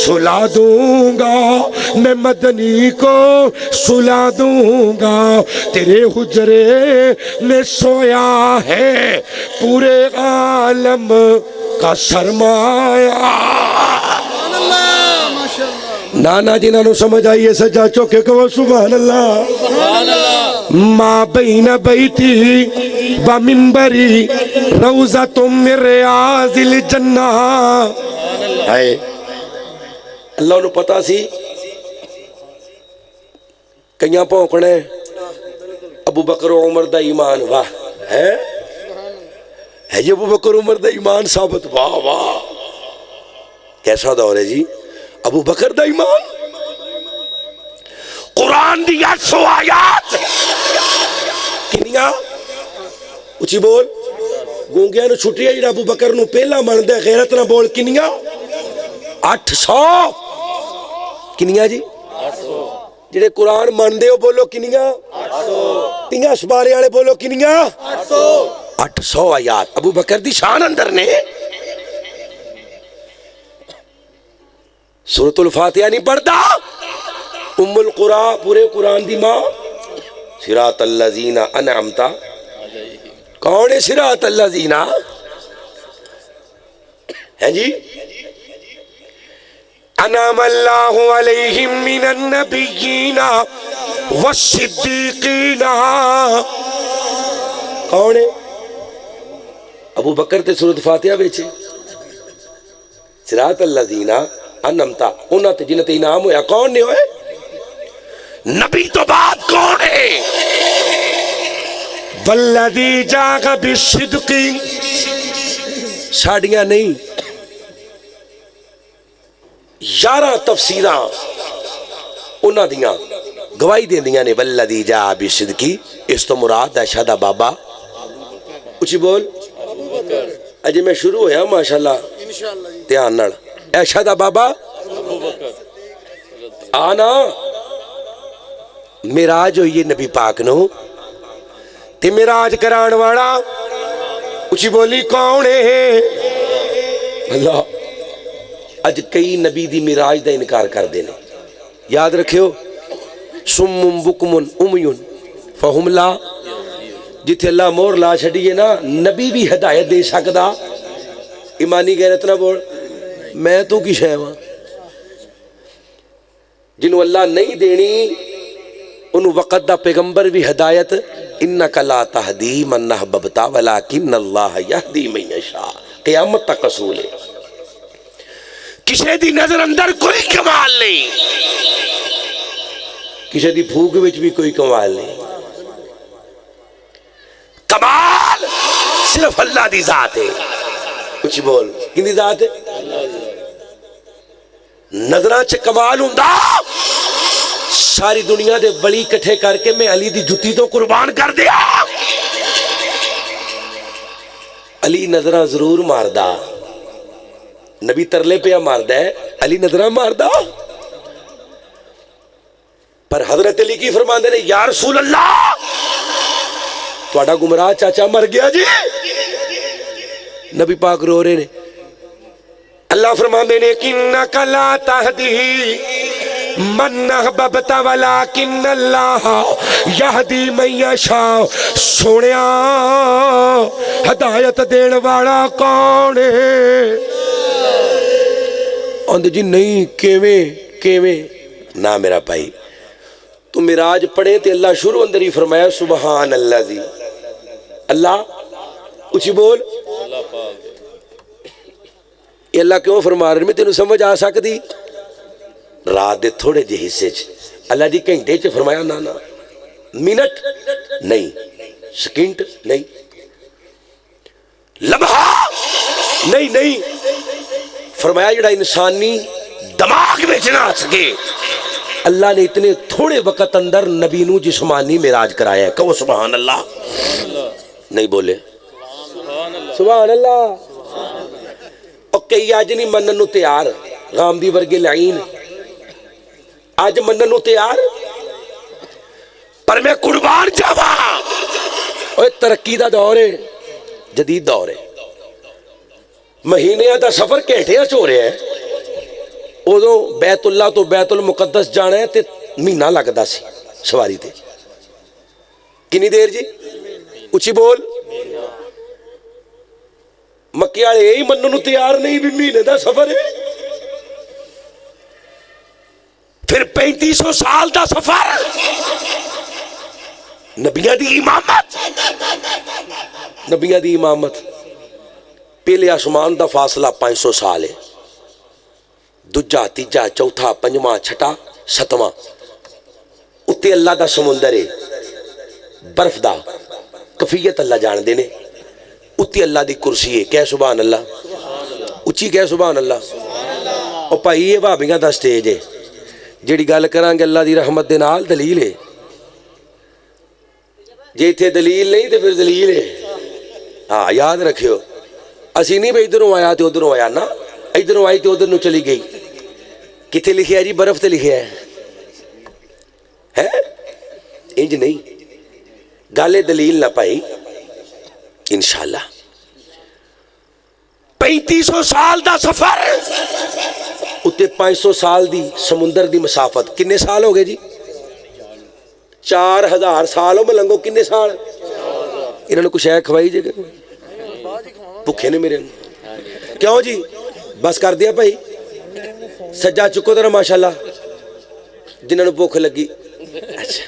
[SPEAKER 1] سلا دوں گا، میں مدنی کو سلا دوں گا، تیرے حجرے میں سویا ہے پورے عالم کا سرمایہ۔ نانا جی نانو سمجھ آئیے سجا چوکے کہو سبحان اللہ۔ ما بین بیتی و منبری روضۃ من ریاض الجنہ۔ اللہ انہوں پتا سی کئیاں پونکنے ابو بکر و عمر دا ایمان، واہ ہے یہ ابو بکر عمر دا ایمان ثابت، واہ واہ کیسا دور ہے جی؟ ابو بکر دا ایمان، قرآن دی 800 آیات کنیاں اچھی بول، گونگیاں نو چھٹی ہے جڑا ابو بکر نو پہلا من دے، غیرت نہ بول کنیاں 800 کنیاں جی؟ جڑے قرآن من دے ہو بولو کنیاں 800، سپارے والے بولو کنیاں 800 آیات ابو بکر دی شان اندر نے۔ سورۃ الفاتحہ نہیں پڑھتا، ام القرآن پورے قرآن دی ماں، صراط الذین انعمت، کون ہے صراط الذین؟ ہے جی؟ انعم اللہ علیہم من النبیین والصدیقین، کون ہے؟ ابو بکر تے سورۃ فاتحہ بیچے، صراط الذین انعمتا، انہاں تے جنہ تے انعام ہویا، کون نے ہوئے؟ نبی تو بعد کون ہے؟ والذی جاء بالصدق، ساڑیاں نہیں 11 تفسیراں انہاں دیاں گواہی دیندیاں نے، والذی جاء بالصدق، اس تو مراد عائشہ دا بابا، اچھی بول اجے میں شروع ہویا ماشاءاللہ دھیان نال، عائشہ دا بابا آنا معراج ہوئی نبی پاک نو، تے معراج کران والا اچھی بولی کون ہے؟ اللہ اج کئی نبی دی معراج دا انکار کر دینے، یاد رکھیو سم بکم امیون فہم لا، جتھے اللہ مور لا چھڑیے نا نبی بھی ہدایت دے سکدا، ایمانی غیرت نہ بول میں تو کی شے ہاں، جنہوں اللہ نہیں دینی انہوں وقت دا پیغمبر بھی ہدایت، انکا لا تہدی من احببتا ولیکن اللہ یہدی من یشاء، قیامت تک اصول ہے۔ کسی دی نظر اندر کوئی کمال نہیں، کسی دی بھوک وچ بھی کوئی کمال نہیں، کمال صرف اللہ دی ذات ہے۔ کچھ بول، کن دی ذات ہے؟ نظرہ چ کمال ہوندا ساری دنیا دے بڑی کٹھے کر کے میں علی دی جتی تو قربان کر دیا۔ علی نظرہ ضرور ماردا، نبی ترلے پہ ماردا ہے، علی نظرہ ماردا، پر حضرت علی کی فرماندے نے یا رسول اللہ تھوڑا گمراہ چاچا مر گیا جی۔ نبی پاک رو رہے نے، اللہ فرماندے نے انک لا تہدی من احببت ولکن اللہ یہدی من یشاء۔ سونیا ہدایت دین والا کون ہے؟ آندے جی نہیں کیویں نہ میرا بھائی، تو معراج پڑھے تے اللہ شروع اندر ہی فرمایا سبحان اللہ دی، اللہ اچھی بول، یہ اللہ کیوں فرما رہے میں تینوں سمجھ آ سکتی؟ رات دے تھوڑے جے حصے چ اللہ جی گھنٹے چ فرمایا نا منٹ نہیں، سیکنڈ نہیں، لمحہ نہیں، فرمایا جڑا انسانی دماغ میں نہ آ سکے، اللہ نے اتنے تھوڑے وقت اندر نبی نو جسمانی معراج کرایا ہے۔ کہو سبحان اللہ، نہیں بولے سبحان اللہ۔ اور کئی آج نہیں منن نو تیار، غامدی ورگے لعین آج منن نو تیار، پر میں قربان جاوا۔ اوہ ترقی دا دور ہے، جدید دور ہے، مہینے دا سفر گھنٹے ہو رہے ہیں۔ ادو بیت اللہ تو بیت المقدس جانا ہے تے مہینہ لگدا سی سواری تے، کنی دیر جی؟ اچھی بول، مکے والے یہی منن تیار نہیں بھی مہینے دا سفر ہے، پھر 3500 سال دا سفر، نبیاں دی امامت، نبیاں دی امامت، پہلے آسمان دا فاصلہ 500 سال ہے، دوجا تیجا چوتھا پنجواں چھٹا ستواں، اتے اللہ دا سمندر ہے برف دا، کفیت اللہ جان دینے، اتے اللہ دی کرسی ہے، کہہ سبحان اللہ، اچھی کہہ سبحان اللہ۔ اور بھائی یہ بھابیاں دا سٹیج ہے، جیڑی گل کران گے اللہ دی رحمت دے نال دلیل ہے، جے تھے دلیل نہیں تے پھر دلیل ہے۔ ہاں یاد رکھیو، اسی نہیں بھئی ادھروں آیا تے ادھروں آیا نا، ادھروں آئی تے ادھر نو چلی گئی، کتے لکھیا ہے جی؟ برف تے لکھیا ہے انج نہیں، گالے دلیل نہ پائی انشاءاللہ۔ 3500 سال دا سفر، اتے 500 سال دی سمندر دی مسافت، کنے سال ہو گئے جی؟ 4000 سال ہو ملنگو، کنے سال؟ انہوں نے کچھ ہے کھوائی جے گئے بھوکے نے میرے، کیوں جی؟ بس کر دیا بھائی، سجا چکو ذرا ماشاءاللہ جنہوں نے بھوک لگی۔ اچھا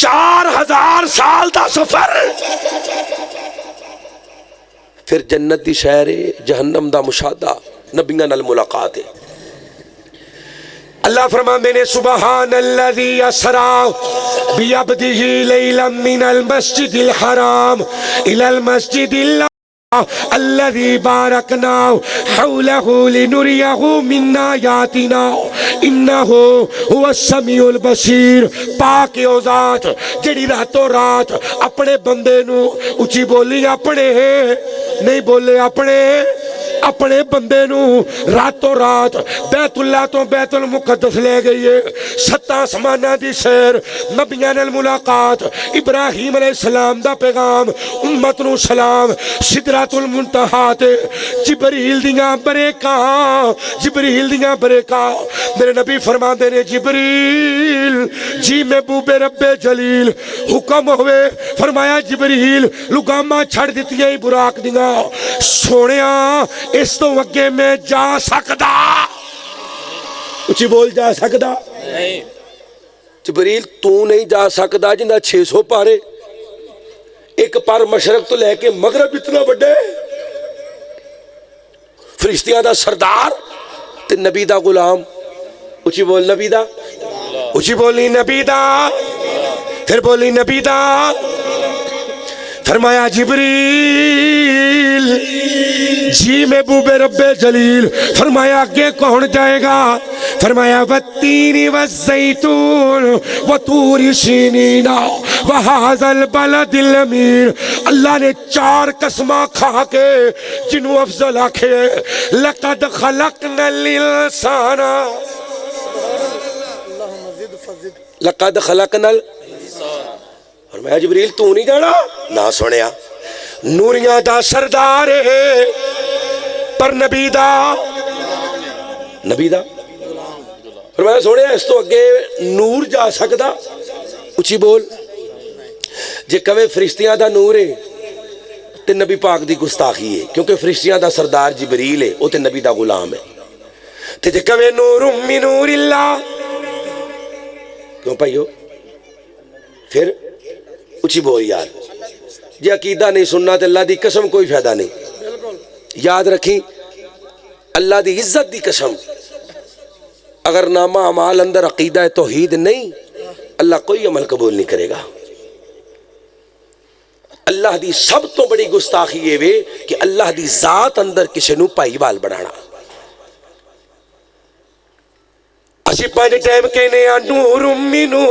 [SPEAKER 1] 4000 سال دا سفر، پھر جنت دی شہر ہے، جہنم دا مشاہدہ، نبیاں نال ملاقات ہے۔ اللہ فرماندے نے سبحان الذی اسری بعبدہ لیلا من المسجد الحرام الی المسجد الذي باركنا حوله لنريه من آياتنا انه هو السميع البصير۔ پاک او ذات جڑی راتوں رات اپنے بندے نو اچھی بولی، اپنے نہیں بولے، اپنے بندے نو راتوں رات بیت اللہ تو بیت المقدس لے گئی ہے، 7 آسماناں دی سیر، نبیاں نال ملاقات، ابراہیم علیہ السلام دا پیغام، امت نو سلام، سدرۃ المنتہا تے جبریل دیاں بریکاں، میرے نبی فرماندے نے جبریل جی محبوب رب جلیل حکم ہوئے، فرمایا جبریل لگاماں چھڑ دتیاں براق دیاں، سونیا اس تو اگے میں جا سکدا؟ اچھی بول، جا سکدا نہیں؟ جبریل تو نہیں جا سکدا جنہ 600 پارے، ایک پار مشرق تو لے کے مغرب اتنا بڑے، فرشتیاں دا سردار تے نبی دا غلام. اچھی بول نبی دا, اچھی بولی نبی دا, پھر بولی نبی دا. فرمایا جبریل جی محبوب رب جلیل. فرمایا آگے کون جائے گا؟ فرمایا والتین والزیتون وطور سینین وہذا البلد الامین. اللہ نے 4 قسماں کھا کے جنوں افضل آکھے لقد خلقنا الانسان, لقد خلقنا فرمایا جبریل تو نہیں جانا؟ نہ سنیا, نوریاں دا سردار ہے پر نبی دا, نبی دا فرمایا سونے اس تو اگے نور جا سکدا؟ اچھی بول. جے کہے فرشتیاں دا نور ہے تے نبی پاک دی گستاخی ہے, کیونکہ فرشتیاں دا سردار جبریل ہے, وہ تے نبی دا غلام ہے. تے جے کہے نور من نور اللہ, کیوں بھائیو؟ پھر اچھی بول یار. جے عقیدہ نہیں سننا تے اللہ دی قسم کوئی فائدہ نہیں. یاد رکھیں اللہ دی عزت دی قسم, اگر نامہ اعمال اندر عقیدہ توحید نہیں, اللہ کوئی عمل قبول نہیں کرے گا. اللہ دی سب تو بڑی گستاخی یہ وے کہ اللہ دی ذات اندر کسی نو پائی وال بنانا. اسی 5 ٹائم کہنے نور منو,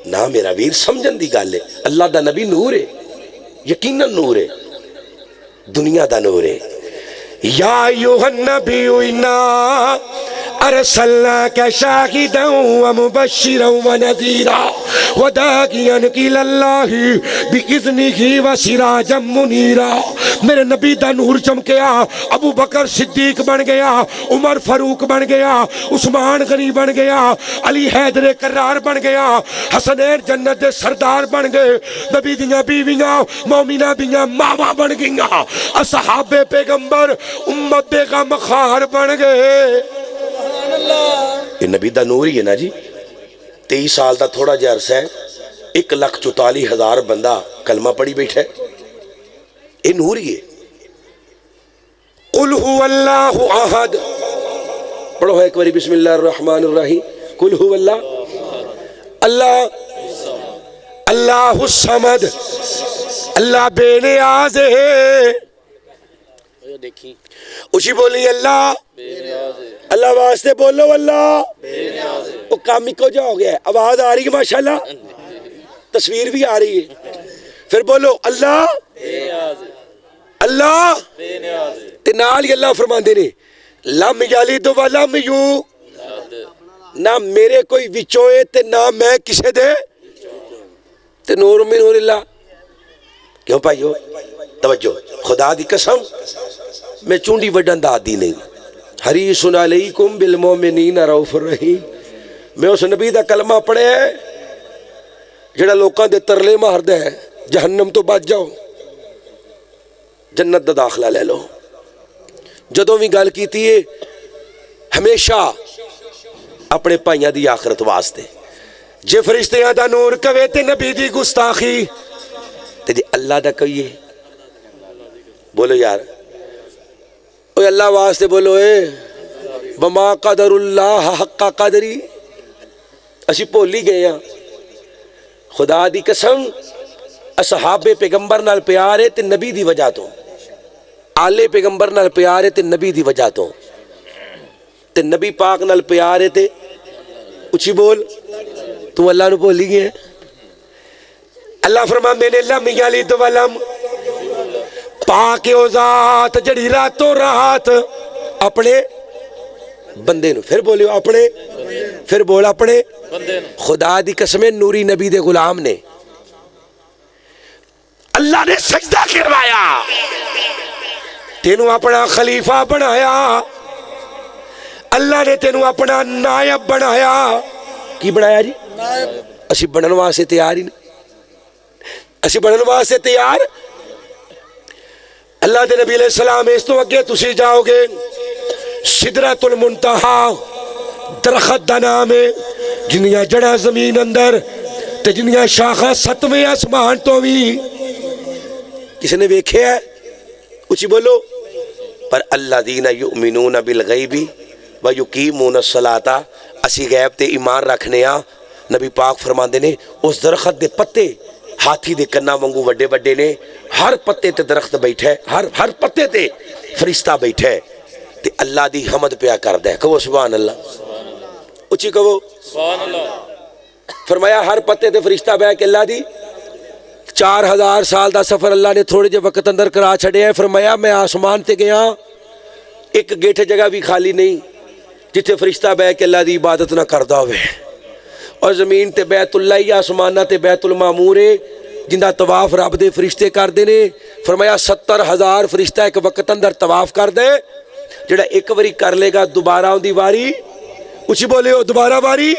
[SPEAKER 1] نہ میرا ویر سمجھن دی گل ہے. اللہ دا نبی نور ہے, یقیناً نور ہے, دنیا دا نور ہے. یا ایھا النبی انا ارسلناک شاہدا ومبشرا ونذیرا وداعیا الی اللہ باذنہ وسراجا منیرا. میرے نبی دا نور چمکیا, ابو بکر صدیق بن گیا, عمر فاروق بن گیا, عثمان غنی بن گیا, علی حیدر کرار بن گیا, حسنین جنت دے سردار بن گئے, نبی دیاں بیویاں مومنہ دیاں ماواں بن گئیاں, اصحاب پیغمبر امت بے غم خار بن گئے. یہ نبی دا نور ہی ہے نا جی. 23 سال دا تھوڑا جا عرصہ ہے, 1,44,000 بندہ کلمہ پڑھی بیٹھا ہے, یہ نور ہی ہے. قل هو اللہ احد, پڑھو ایک باری بسم اللہ الرحمن الرحیم. قل هو اللہ, اللہ اللہ الصمد, اللہ بے نیاز ہے. دیکھیں اسی بولی اللہ اللہ واسطے بولو, اللہ وہ کام ہی کو جا ہو گیا ہے. آواز آ رہی ہے ماشاءاللہ, تصویر بھی آ رہی ہے. پھر بولو اللہ اللہ تے نال ہی اللہ فرماندے نے لم یلد ولم یولد, نہ میرے کوئی وچوں ہے تے نہ میں کسے دے, تے نور من نور اللہ. کیوں بھائیو توجہ, خدا دی قسم میں چونڈی وڈن دا دی نہیں. حریص علیکم بالمومنین رؤوف الرحیم. میں اس نبی دا کلمہ پڑھے ہے جڑا لوکاں دے ترلے ماردا ہے جہنم تو بچ جاؤ, جنت دا داخلہ لے لو. جدوں بھی گل کیتی ہے ہمیشہ اپنے پائیاں دی آخرت واسطے. جے فرشتیاں دا نور کہے تے نبی دی گستاخی, تے جے اللہ دا کہیے بولو یار, اوے اللہ واسطے بولو اے وما قدر اللہ حق قدری. اسی بھول ہی گئے ہیں. خدا دی قسم اصحاب پیغمبر نال پیار ہے تے نبی دی وجہ تو, آلے پیغمبر نال پیار ہے تے نبی دی وجہ تو, تے نبی پاک نال پیار ہے تے اچھی بول تو اللہ نو بھول ہی گئے. اللہ فرما میں نے لم یلد ولم, پاک او ذات جڑی راتوں رات اپنے بندے نو, پھر بولیو اپنے, پھر بول اپنے خدا دی قسم نوری نبی دے غلام نے اللہ نے سجدہ کروایا, تینوں اپنا خلیفہ بنایا, اللہ نے تینوں اپنا نائب بنایا. کی بنایا جی؟ اسی بنن واسطے تیار ہی نہیں, اسی بنن واسطے تیار. اللہ دے نبی علیہ السلام اس تو اگے تسی جاؤ گے سدرۃ المنتہا درخت دا نام ہے, جنیاں جڑا زمین اندر تے جنیاں شاخاں 7ویں آسمان تو بھی. کسی نے ویکھیا ہے؟ اچھی بولو پر الذین یؤمنون بالغیب ویقیمون الصلاۃ، اسی غیب تے ایمان رکھنے ہاں۔ نبی پاک فرماندے نے اس درخت دے پتے ہاتھی دے کنا وانگو وڈے وڈے نے، ہر پتے تے درخت بیٹھا ہے، ہر پتے تے فرشتہ بیٹھا ہے تے اللہ دی حمد پیا کردا ہے۔ کہو سبحان اللہ، اچھی کہو
[SPEAKER 2] سبحان اللہ۔
[SPEAKER 1] فرمایا ہر پتے تے فرشتہ بیٹھ کے اللہ دی 4000 سال دا سفر اللہ نے تھوڑے جے وقت اندر کرا چھڑیا ہے۔ فرمایا میں آسمان تے گیا، ایک گیٹھ جگہ بھی خالی نہیں جتھے فرشتہ بیٹھ کے اللہ دی عبادت نہ کردا ہوئے، اور زمین تے بیت اللہ ہی، آسمانہ تے بیت المعمور ہے جندہ طواف رب دے فرشتے کر دینے۔ فرمایا 70,000 فرشتہ ایک وقت اندر طواف کر دے، جڑا ایک واری کر لے گا دوبارہ ان دی واری، اچھی بولے ہو دوبارہ واری،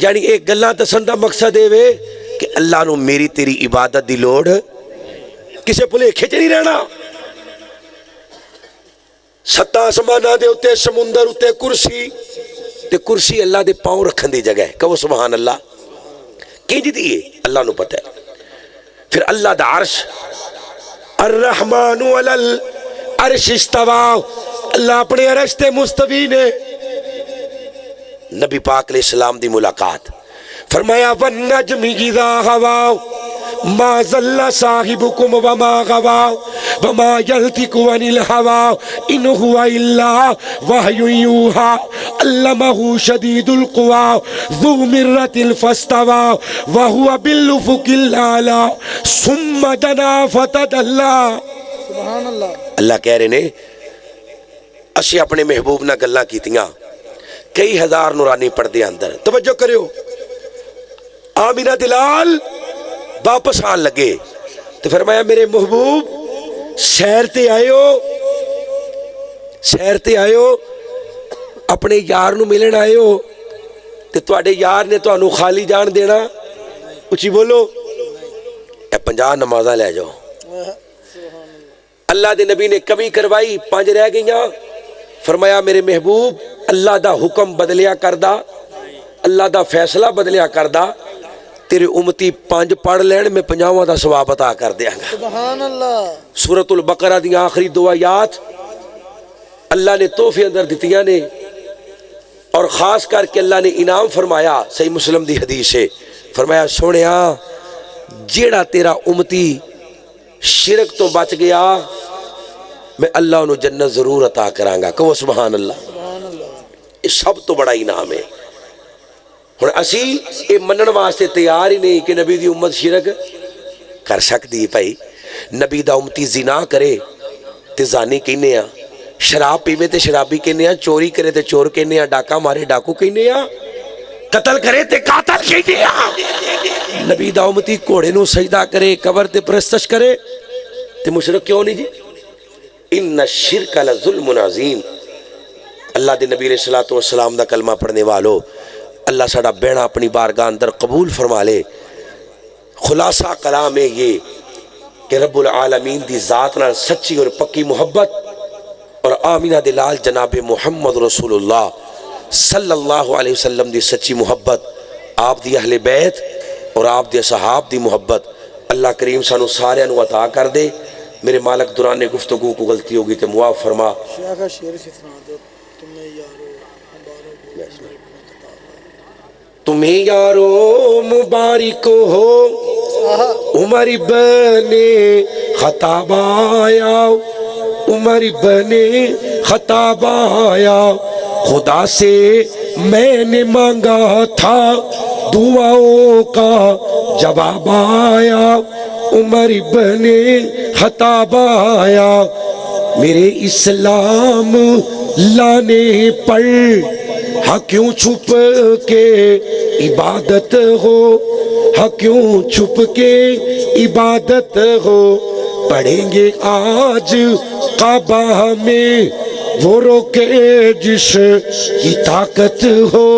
[SPEAKER 1] یعنی ایک گلاں دسن دا مقصد ہے وے کہ اللہ نو میری تیری عبادت دی لوڑ کسے بھلیکھے چ نہیں رہنا۔ 7 آسماناں دے اتے سمندر اتے کرسی تے کرسی اللہ دے پاؤں رکھن دی جگہ ہے۔ کہو سبحان اللہ، کینج دیئے اللہ نو پتہ ہے۔ پھر اللہ دا عرش، الرحمن علی العرش استویٰ، اللہ اپنے عرش تے مستوی نے۔ نبی پاک علیہ السلام دی ملاقات، فرمایا وَالنَّجْمِ إِذَا هَوَىٰ مَا ضَلَّ صَاحِبُكُمْ وَمَا غَوَىٰ وَمَا يَنطِقُ عَنِ الْهَوَىٰ إِنْ هُوَ إِلَّا وَحْيٌ يُوحَىٰ عَلَّمَهُ شَدِيدُ الْقُوَىٰ ذُو مِرَّةٍ فَاسْتَوَىٰ وَهُوَ بِالْأُفُقِ الْأَعْلَىٰ ثُمَّ دَنَا فَتَدَلَّىٰ۔
[SPEAKER 3] سبحان اللہ۔
[SPEAKER 1] اللہ کہہ رہے نے اسی اپنے محبوب نہ گلاں کیتیاں، کئی ہزار نورانی پردے اندر، توجہ کریو۔ آمینہ دلال واپس آن لگے تو فرمایا میرے محبوب سیر تے آئے ہو، اپنے یار نو ملن آئے ہو تے تواڈے یار نے تانوں خالی جان دینا؟ اچھی بولو، اے 50 نمازاں لے جاؤ۔ اللہ دے نبی نے کمی کروائی، 5 رہ گئیاں۔ فرمایا میرے محبوب اللہ دا حکم بدلیا کردہ، اللہ دا فیصلہ بدلیا کردہ، تیرے امتی 5 پڑھ لین میں 50واں دا ثواب عطا کر دیا گا۔
[SPEAKER 3] سبحان اللہ۔
[SPEAKER 1] سورۃ البقرہ دی آخری 2 آیات اللہ نے تحفے اندر دتیاں نے، اور خاص کر کے اللہ نے انعام فرمایا، صحیح مسلم دی حدیث ہے، فرمایا سونیا جیڑا تیرا امتی شرک تو بچ گیا میں اللہ انہوں جنت ضرور عطا کرانگا۔ کہو سبحان اللہ۔ یہ سب تو بڑا انعام ہے۔ ہن اسی یہ منن واسطے تیار ہی نہیں کہ نبی دی امت شرک کر سکتی۔ بھائی نبی دا امتی زنا کرے تے زانی کہنے ہاں، شراب پیوے تے شرابی کہنے ہاں، چوری کرے تے چور کہنے ہاں، ڈاکہ مارے ڈاکو کہنے ہاں، قتل کرے تے قاتل کہنے ہاں۔ نبی دا امتی گھوڑے نو سجدہ کرے، قبر تے پرستش کرے تے مشرک کیوں نہیں جی؟ ان الشرک لظلم عظیم۔ اللہ دے نبی علیہ السلام دا کلمہ پڑھنے والو، اللہ ساڑا بیڑا اپنی بارگاہ اندر قبول فرما لے۔ خلاصہ کلام ہے یہ کہ رب العالمین دی ذات نال سچی اور پکی محبت، اور آمینہ دلال جناب محمد رسول اللہ صلی اللہ علیہ وسلم دی سچی محبت، آپ دی اہل بیت اور آپ دی صحاب دی محبت اللہ کریم سانو سارے نو عطا کر دے۔ میرے مالک دوران گفتگو کو غلطی ہوگی تو معاف فرما۔
[SPEAKER 3] شیخ شیر سے سنا دو،
[SPEAKER 1] تمہیں یارو مبارک ہو عمر ابن خطاب آیا، عمر ابن خطاب آیا، خدا سے میں نے مانگا تھا دعاؤں کا جواب آیا، عمر ابن خطاب آیا، میرے اسلام لانے پر ہاں کیوں چھپ کے عبادت ہو، ہاں کیوں چھپ کے عبادت ہو، پڑھیں گے آج کعبہ میں وہ روکے جس کی طاقت ہو،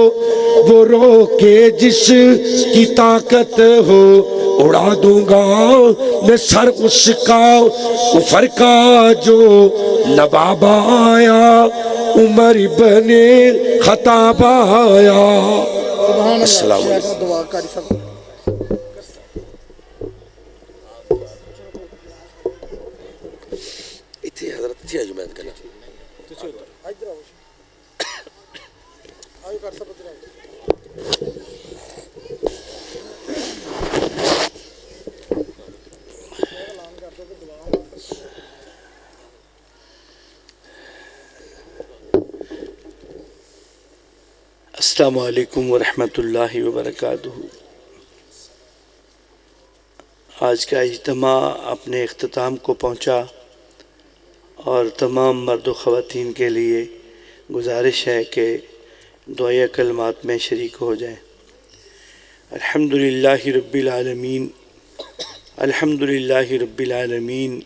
[SPEAKER 1] وہ روکے جس کی طاقت ہو، اڑا دوں گا میں سر اس کا کفر کا جو نواب آیا، عمر ابن خطاب آیا۔ السلام علیکم۔
[SPEAKER 3] دعا کاری سب
[SPEAKER 1] اتھے حضرت تھی جمعیت کرنا
[SPEAKER 3] ادھر آؤ آئے کر سب ادھر آؤ اعلان کر دو کہ دعا
[SPEAKER 4] السلام علیکم ورحمۃ اللہ وبرکاتہ۔ آج کا اجتماع اپنے اختتام کو پہنچا اور تمام مرد و خواتین کے لیے گزارش ہے کہ دعائے کلمات میں شریک ہو جائیں۔ الحمدللہ رب العالمین، الحمدللہ رب العالمین،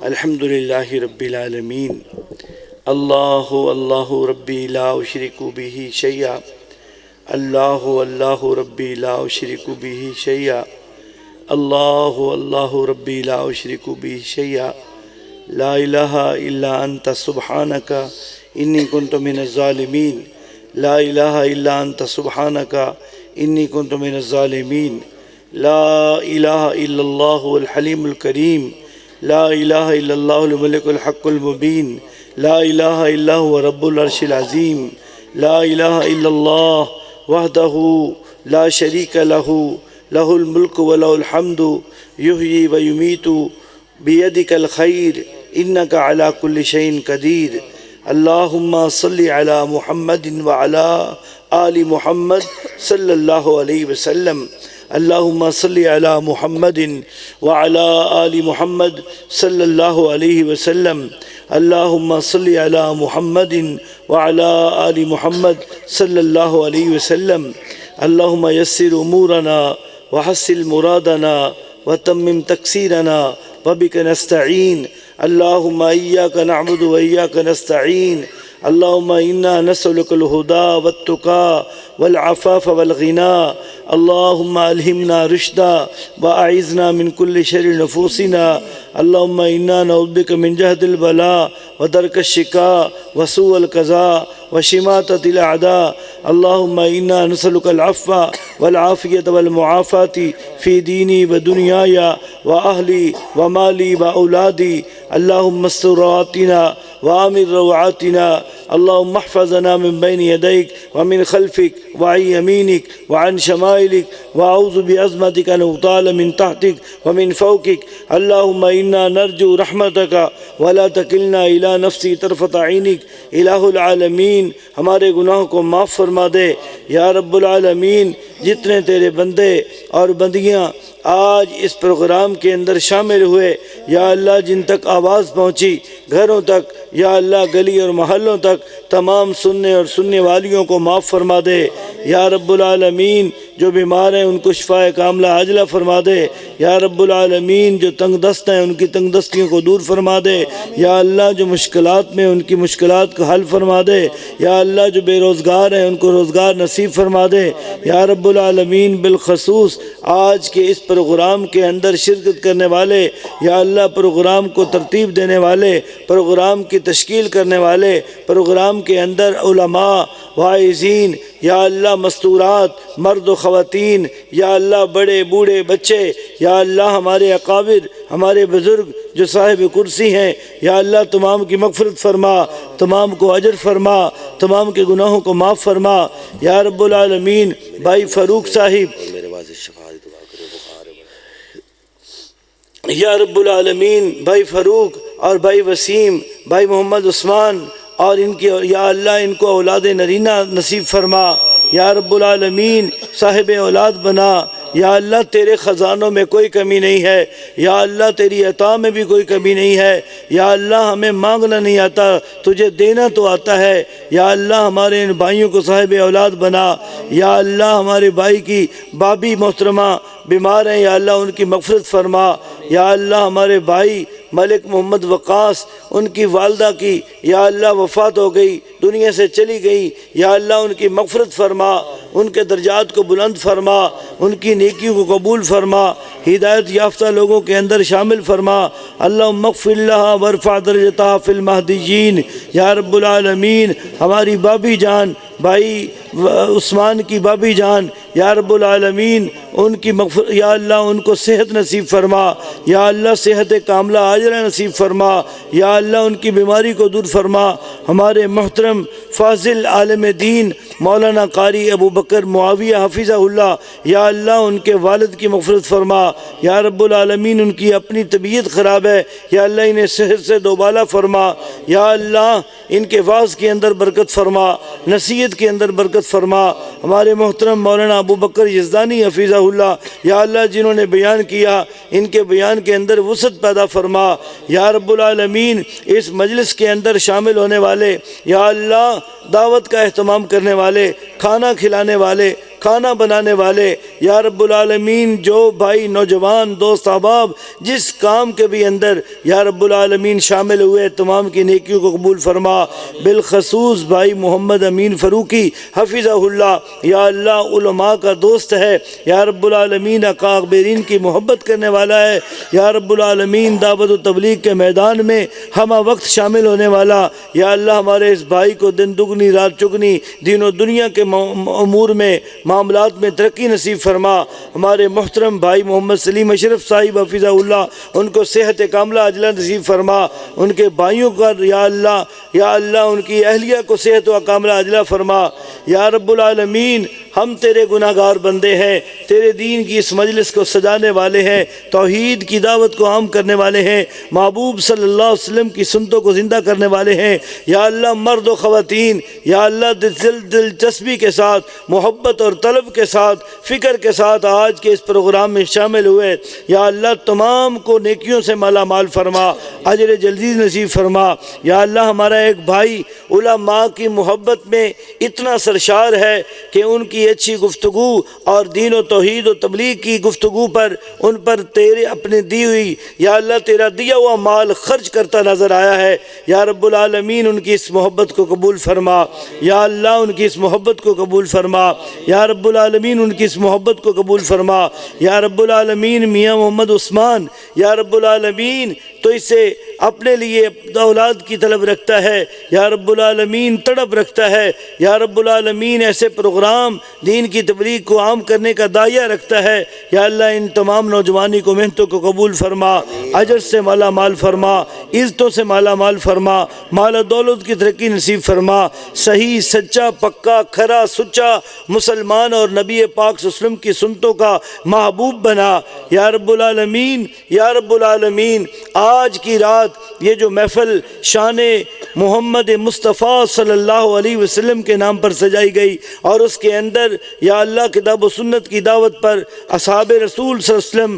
[SPEAKER 4] الحمدللہ رب العالمین۔ اللہ اللہ ربی لا اشرک بہ شیئا، اللہ اللہ ربی لا اشرک بہ شیئا، اللہ اللہ ربی لا اشرک بہ شیئا، لا الہ الا انت سبحانک انی کنت من الظالمین، لا الہ الا انت سبحانک انی کنت من الظالمین، لا الہ الا اللہ الحلیم الکریم، لا الہ الا اللہ الملک الحق المبین، لا الہ الا هو رب العرش العظیم، لا الہ الا اللہ وحدہ لا شریک لہ، لہ الملک ولہ الحمد یحیی و یمیت بیدک الخیر انک علی کل شیء قدیر۔ اللہم صلی علی محمد وعلی آل محمد صلی اللہ علیہ وسلم، اللہم صلی علی محمد وعلی آل محمد صلی اللہ علیہ وسلم، اللہم صلی علی محمد وعلی آل محمد صلی اللہ علیہ وسلم، اللہم یسر امورنا وحسن مرادنا وتمم تقصیرنا وبک نستعین، اللہم ایاک نعبد وایاک نستعین، اللہم انا نسألک الہدی والتقی والعفاف والغنی، اللہم الہمنا رشدا واعذنا من کل شر نفوسنا، اللہم انا نعوذ بک من جہد البلاء ودرک الشقاء وسوء القضاء وشماتۃ الاعداء، اللہم انا نسألک العفو والعافیۃ والمعافاۃ فی دینی ودنیای واہلی ومالی واولادی، اللہم استر عوراتنا وآمن روعاتنا، اللہم احفظنا من بین یدیک ومن خلفک وعن یمینک وعن شمائلک، واعوذ بعظمتک ان اغتال من تحتک ومن فوقک، اللہم انا نرجو رحمتک ولا تکلنا الی نفسی طرفۃ عینک، الہ العالمین ہمارے گناہوں کو معاف فرما دے یا رب العالمین۔ جتنے تیرے بندے اور بندیاں آج اس پروگرام کے اندر شامل ہوئے یا اللہ، جن تک آواز پہنچی گھروں تک یا اللہ، گلی اور محلوں تک، تمام سننے اور سننے والیوں کو معاف فرما دے یا رب العالمین۔ جو بیمار ہیں ان کو شفاء کاملہ عاجلہ فرما دے یا رب العالمین۔ جو تنگ دست ہیں ان کی تنگ دستیوں کو دور فرما دے یا اللہ۔ جو مشکلات میں ان کی مشکلات کا حل فرما دے یا اللہ۔ جو بے روزگار ہیں ان کو روزگار نصیب فرما دے یا رب العالمین۔ بالخصوص آج کے اس پروگرام کے اندر شرکت کرنے والے یا اللہ، پروگرام کو ترتیب دینے والے، پروگرام کی تشکیل کرنے والے، پروگرام کے اندر علماء، واعظین یا اللہ، مستورات، مرد و خواتین یا اللہ، بڑے بوڑھے بچے یا اللہ، ہمارے اکابر، ہمارے بزرگ جو صاحب کرسی ہیں یا اللہ، تمام کی مغفرت فرما، تمام کو اجر فرما، تمام کے گناہوں کو معاف فرما یا رب العالمین۔ بھائی فاروق صاحب
[SPEAKER 1] میرے واضح شفاعت دعا کرو، بخار
[SPEAKER 4] یا رب العالمین، بھائی فاروق اور بھائی وسیم، بھائی محمد عثمان اور ان کی یا اللہ، ان کو اولاد نرینہ نصیب فرما یا رب العالمین۔ صاحب اولاد بنا یا اللہ، تیرے خزانوں میں کوئی کمی نہیں ہے یا اللہ، تیری عطا میں بھی کوئی کمی نہیں ہے یا اللہ۔ ہمیں مانگنا نہیں آتا، تجھے دینا تو آتا ہے یا اللہ۔ ہمارے ان بھائیوں کو صاحب اولاد بنا یا اللہ۔ ہمارے بھائی کی بابی محترمہ بیمار ہیں یا اللہ، ان کی مغفرت فرما یا اللہ۔ ہمارے بھائی ملک محمد وقاص، ان کی والدہ کی یا اللہ وفات ہو گئی، دنیا سے چلی گئی یا اللہ، ان کی مغفرت فرما، ان کے درجات کو بلند فرما، ان کی نیکیوں کو قبول فرما، ہدایت یافتہ لوگوں کے اندر شامل فرما۔ اللہم اغفر لہا وارفع درجتہا فی المہدیین یا رب العالمین۔ ہماری بابی جان، بھائی عثمان کی بابی جان یا رب العالمین ان کی یا اللہ ان کو صحت نصیب فرما، یا اللہ صحت کاملہ عاجلہ نصیب فرما، یا اللہ ان کی بیماری کو دور فرما۔ ہمارے محترم فاضل عالم دین مولانا قاری ابو بکر معاویہ حفظہ اللہ، یا اللہ ان کے والد کی مغفرت فرما، یا رب العالمین ان کی اپنی طبیعت خراب ہے، یا اللہ انہیں صحت سے دوبالا فرما، یا اللہ ان کے واعظ کے اندر برکت فرما، نصیحت کے اندر برکت فرما۔ ہمارے محترم مولانا ابو بکر یزدانی حفظہ اللہ، یا اللہ جنہوں نے بیان کیا ان کے بیان کے اندر وسعت پیدا فرما، یا رب العالمین اس مجلس کے اندر شامل ہونے والے، یا اللہ دعوت کا اہتمام کرنے والے، کھانا کھلانے والے، کھانا بنانے والے، یا رب العالمین جو بھائی نوجوان دوست احباب جس کام کے بھی اندر یا رب العالمین شامل ہوئے تمام کی نیکیوں کو قبول فرما۔ بالخصوص بھائی محمد امین فروقی حفظہ اللہ، یا اللہ علماء کا دوست ہے، یا رب العالمین اکابرین کی محبت کرنے والا ہے، یا رب العالمین دعوت و تبلیغ کے میدان میں ہمہ وقت شامل ہونے والا، یا اللہ ہمارے اس بھائی کو دن دگنی رات چگنی دین و دنیا کے امور میں معاملات میں ترقی نصیب فرما۔ ہمارے محترم بھائی محمد سلیم اشرف صاحب حفظہ اللہ، ان کو صحت کاملہ عاجلہ نصیب فرما، ان کے بھائیوں کا یا اللہ ان کی اہلیہ کو صحت و کاملہ عاجلہ فرما۔ یا رب العالمین ہم تیرے گناہ گار بندے ہیں، تیرے دین کی اس مجلس کو سجانے والے ہیں، توحید کی دعوت کو عام کرنے والے ہیں، محبوب صلی اللہ علیہ وسلم کی سنتوں کو زندہ کرنے والے ہیں۔ یا اللہ مرد و خواتین یا اللہ دلچسپی کے ساتھ، محبت اور طلب کے ساتھ، فکر کے ساتھ آج کے اس پروگرام میں شامل ہوئے، یا اللہ تمام کو نیکیوں سے مالا مال فرما، اجر جلدی نصیب فرما۔ یا اللہ ہمارا ایک بھائی علماء کی محبت میں اتنا سرشار ہے کہ ان کی اچھی گفتگو اور دین و توحید و تبلیغ کی گفتگو پر ان پر تیرے اپنے دی ہوئی یا اللہ تیرا دیا ہوا مال خرچ کرتا نظر آیا ہے۔ یا رب العالمین ان کی اس محبت کو قبول فرما، یا اللہ ان کی اس محبت کو قبول فرما، یا رب العالمین ان کی اس محبت کو قبول فرما۔ یا رب العالمین میاں محمد عثمان، یا رب العالمین تو اسے اپنے لیے اولاد کی طلب رکھتا ہے، یا رب العالمین تڑپ رکھتا ہے، یا رب العالمین ایسے پروگرام دین کی تبلیغ کو عام کرنے کا داعیہ رکھتا ہے۔ یا اللہ ان تمام نوجوانی کو محنتوں کو قبول فرما، اجر سے مالا مال فرما، عزتوں سے مالا مال فرما، مال و دولت کی ترقی نصیب فرما، صحیح سچا پکا کھرا سچا مسلمان اور نبی پاک صلی اللہ علیہ وسلم کی سنتوں کا محبوب بنا۔ یا رب العالمین، یا رب العالمین آج کی رات یہ جو محفل شان محمد مصطفیٰ صلی اللہ علیہ وسلم کے نام پر سجائی گئی اور اس کے اندر یا اللہ کتاب و سنت کی دعوت پر، اصحاب رسول صلی اللہ علیہ وسلم،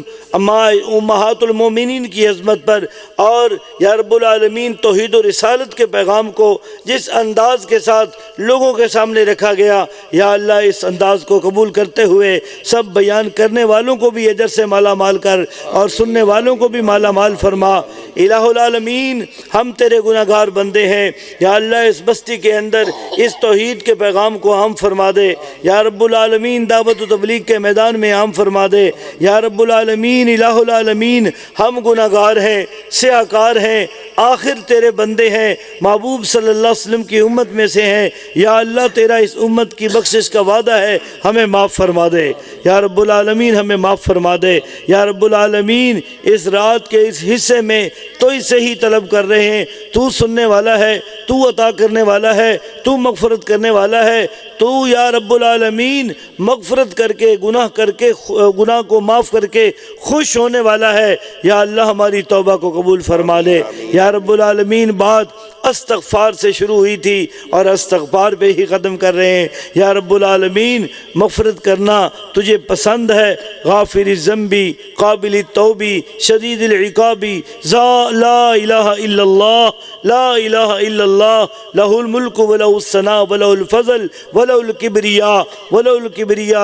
[SPEAKER 4] امہات المومنین کی عظمت پر، اور یا رب العالمین توحید و رسالت کے پیغام کو جس انداز کے ساتھ لوگوں کے سامنے رکھا گیا، یا اللہ اس انداز کو قبول کرتے ہوئے سب بیان کرنے والوں کو بھی اجر سے مالا مال کر اور سننے والوں کو بھی مالا مال فرما۔ الہ العالمین ہم تیرے گناہ گار بندے ہیں، یا اللہ اس بستی کے اندر اس توحید کے پیغام کو عام فرما دے، یا رب العالمین دعوت و تبلیغ کے میدان میں عام فرما دے۔ یا رب العالمین الہ العالمین ہم گناہ گار ہیں، سیاہ کار ہیں، آخر تیرے بندے ہیں، محبوب صلی اللہ علیہ وسلم کی امت میں سے ہیں، یا اللہ تیرا اس امت کی بخشش کا وعدہ ہے، ہمیں معاف فرما دے، یا رب العالمین ہمیں معاف فرما دے۔ یا رب العالمین اس رات کے اس حصے میں تو اسے ہی طلب کر رہے ہیں، تو سننے والا ہے، تو عطا کرنے والا ہے، تو مغفرت کرنے والا ہے، تو یا رب العالمین مغفرت کر کے گناہ کو معاف کر کے خوش ہونے والا ہے۔ یا اللہ ہماری توبہ کو قبول فرما لے۔ یا رب العالمین بات استغفار سے شروع ہوئی تھی اور استغفار پہ ہی ختم کر رہے ہیں۔ یا رب العالمین مغفرت کرنا تجھے پسند ہے، غافر الذنبی قابل التوبی شدید العقابی لا الہ الا اللہ، لا الہ الا اللہ، لہ الملک ولہ الثناء ولہ الفضل ولہ الکبریاء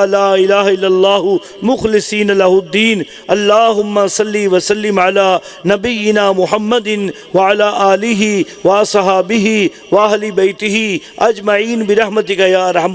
[SPEAKER 4] لا الہ الا اللہ مخلصین لہ الدین۔ اللہم صلی وسلم علی نبینا محمد وعلی آلہ وصحابہ واہل بیتہ اجمعین برحمتک یا ارحم